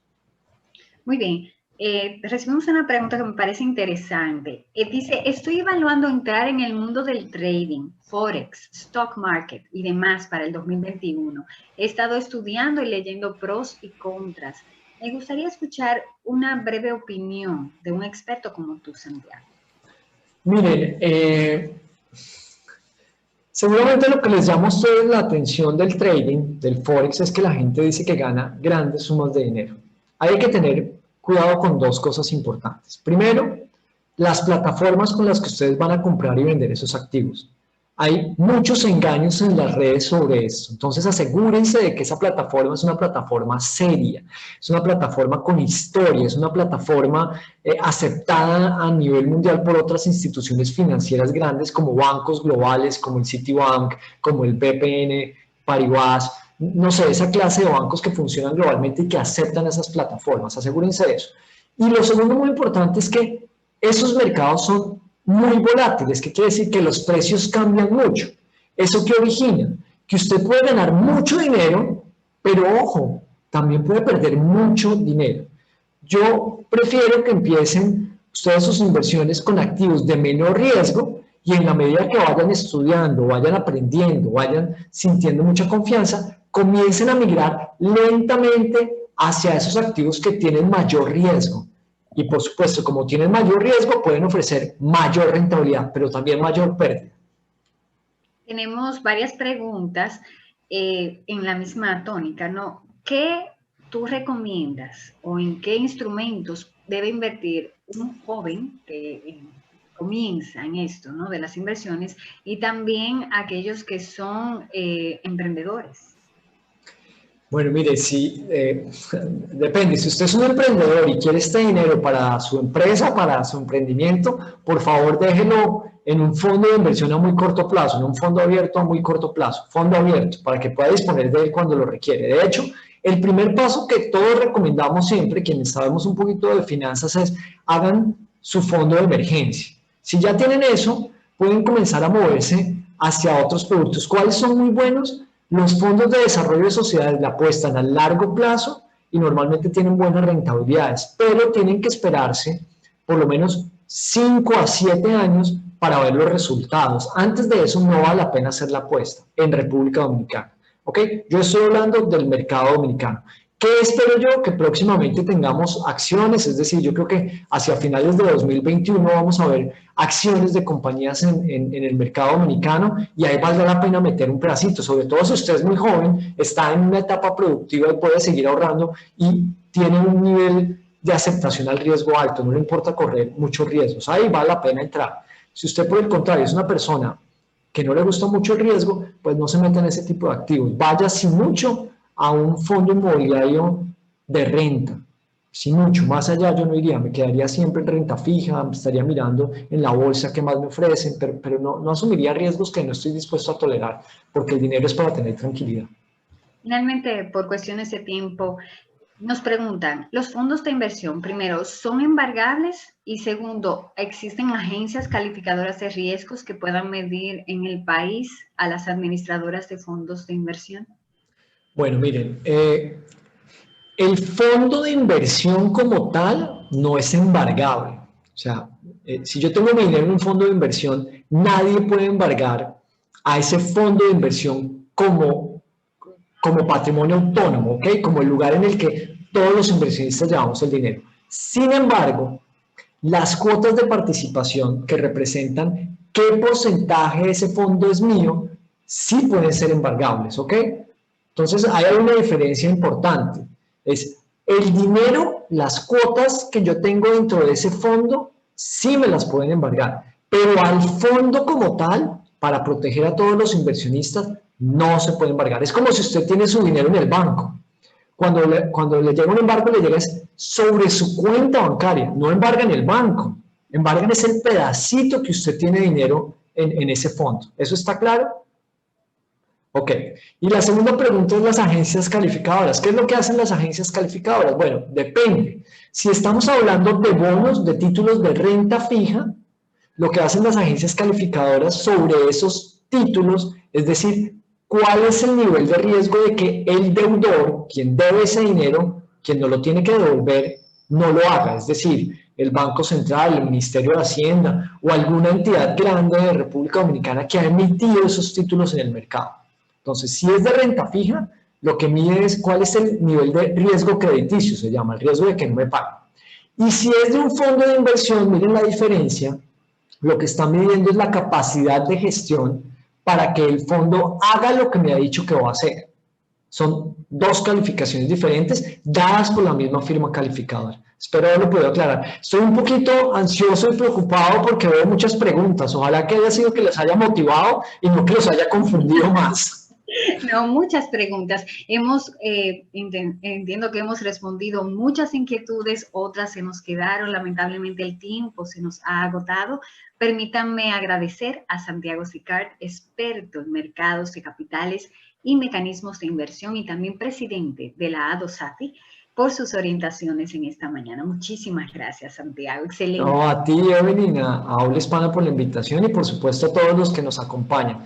[SPEAKER 1] Muy bien. Recibimos una pregunta que me parece interesante. Dice, estoy evaluando entrar en el mundo del trading, Forex, Stock Market y demás para el 2021. He estado estudiando y leyendo pros y contras. Me gustaría escuchar una breve opinión de un experto como tú, Santiago.
[SPEAKER 2] Miren, seguramente lo que les llama a ustedes la atención del trading, del Forex, es que la gente dice que gana grandes sumas de dinero. Hay que tener cuidado con 2 cosas importantes. Primero, las plataformas con las que ustedes van a comprar y vender esos activos. Hay muchos engaños en las redes sobre esto. Entonces asegúrense de que esa plataforma es una plataforma seria, es una plataforma con historia, es una plataforma aceptada a nivel mundial por otras instituciones financieras grandes como bancos globales, como el Citibank, como el BNP Paribas, no sé, esa clase de bancos que funcionan globalmente y que aceptan esas plataformas. Asegúrense de eso. Y lo segundo muy importante es que esos mercados son muy volátiles. ¿Qué quiere decir? Que los precios cambian mucho. ¿Eso qué origina? Que usted puede ganar mucho dinero, pero ojo, también puede perder mucho dinero. Yo prefiero que empiecen ustedes sus inversiones con activos de menor riesgo, y en la medida que vayan estudiando, vayan aprendiendo, vayan sintiendo mucha confianza, comiencen a migrar lentamente hacia esos activos que tienen mayor riesgo. Y por supuesto, como tienen mayor riesgo, pueden ofrecer mayor rentabilidad, pero también mayor pérdida.
[SPEAKER 1] Tenemos varias preguntas en la misma tónica, ¿no? ¿Qué tú recomiendas o en qué instrumentos debe invertir un joven que comienza en esto, ¿no? De las inversiones y también aquellos que son emprendedores?
[SPEAKER 2] Bueno, mire, si, depende, si usted es un emprendedor y quiere este dinero para su empresa, para su emprendimiento, por favor déjelo en un fondo de inversión a muy corto plazo, en un fondo abierto a muy corto plazo, fondo abierto, para que pueda disponer de él cuando lo requiere. De hecho, el primer paso que todos recomendamos siempre, quienes sabemos un poquito de finanzas, es hagan su fondo de emergencia. Si ya tienen eso, pueden comenzar a moverse hacia otros productos. ¿Cuáles son muy buenos? Los fondos de desarrollo de sociedades le apuestan a largo plazo y normalmente tienen buenas rentabilidades, pero tienen que esperarse por lo menos 5 a 7 años para ver los resultados. Antes de eso no vale la pena hacer la apuesta en República Dominicana. ¿Ok? Yo estoy hablando del mercado dominicano. ¿Qué espero yo? Que próximamente tengamos acciones, es decir, yo creo que hacia finales de 2021 vamos a ver acciones de compañías en el mercado dominicano y ahí vale la pena meter un pedacito, sobre todo si usted es muy joven, está en una etapa productiva y puede seguir ahorrando y tiene un nivel de aceptación al riesgo alto, no le importa correr muchos riesgos, ahí vale la pena entrar. Si usted por el contrario es una persona que no le gusta mucho el riesgo, pues no se meta en ese tipo de activos, vaya sin mucho a un fondo inmobiliario de renta, sin mucho, más allá yo no iría, me quedaría siempre en renta fija, estaría mirando en la bolsa qué más me ofrecen, pero no asumiría riesgos que no estoy dispuesto a tolerar, porque el dinero es para tener tranquilidad.
[SPEAKER 1] Finalmente, por cuestiones de tiempo, nos preguntan, ¿los fondos de inversión, primero, son embargables? Y segundo, ¿existen agencias calificadoras de riesgos que puedan medir en el país a las administradoras de fondos de inversión?
[SPEAKER 2] Bueno, miren, el fondo de inversión como tal no es embargable. O sea, si yo tengo mi dinero en un fondo de inversión, nadie puede embargar a ese fondo de inversión como patrimonio autónomo, ¿ok? Como el lugar en el que todos los inversionistas llevamos el dinero. Sin embargo, las cuotas de participación que representan qué porcentaje de ese fondo es mío, sí pueden ser embargables, ¿ok? Entonces, hay una diferencia importante. Es el dinero, las cuotas que yo tengo dentro de ese fondo, sí me las pueden embargar, pero al fondo como tal, para proteger a todos los inversionistas, no se puede embargar. Es como si usted tiene su dinero en el banco. Cuando le llega un embargo, le llega sobre su cuenta bancaria, no embarga en el banco, embargan es el pedacito que usted tiene dinero en ese fondo. ¿Eso está claro? Ok. Y la segunda pregunta es las agencias calificadoras. ¿Qué es lo que hacen las agencias calificadoras? Bueno, depende. Si estamos hablando de bonos, de títulos de renta fija, lo que hacen las agencias calificadoras sobre esos títulos, es decir, cuál es el nivel de riesgo de que el deudor, quien debe ese dinero, quien no lo tiene que devolver, no lo haga. Es decir, el Banco Central, el Ministerio de Hacienda o alguna entidad grande de República Dominicana que ha emitido esos títulos en el mercado. Entonces, si es de renta fija, lo que mide es cuál es el nivel de riesgo crediticio, se llama, el riesgo de que no me paguen. Y si es de un fondo de inversión, miren la diferencia, lo que está midiendo es la capacidad de gestión para que el fondo haga lo que me ha dicho que va a hacer. Son dos calificaciones diferentes dadas por la misma firma calificadora. Espero haberlo podido aclarar. Estoy un poquito ansioso y preocupado porque veo muchas preguntas. Ojalá que haya sido que les haya motivado y no que los haya confundido más.
[SPEAKER 1] No, muchas preguntas. Entiendo que hemos respondido muchas inquietudes, otras se nos quedaron, lamentablemente el tiempo se nos ha agotado. Permítanme agradecer a Santiago Sicart, experto en mercados de capitales y mecanismos de inversión y también presidente de la ADOSAFI, por sus orientaciones en esta mañana. Muchísimas gracias, Santiago. Excelente.
[SPEAKER 2] No, a ti, Evelyn, a Habla Hispana por la invitación y por supuesto a todos los que nos acompañan.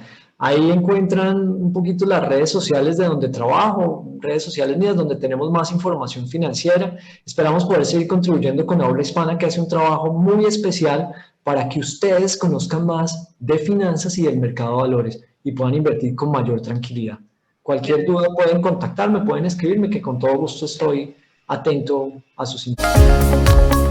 [SPEAKER 2] Ahí encuentran un poquito las redes sociales de donde trabajo, redes sociales mías donde tenemos más información financiera. Esperamos poder seguir contribuyendo con Habla Hispana, que hace un trabajo muy especial para que ustedes conozcan más de finanzas y del mercado de valores y puedan invertir con mayor tranquilidad. Cualquier duda pueden contactarme, pueden escribirme, que con todo gusto estoy atento a sus intereses.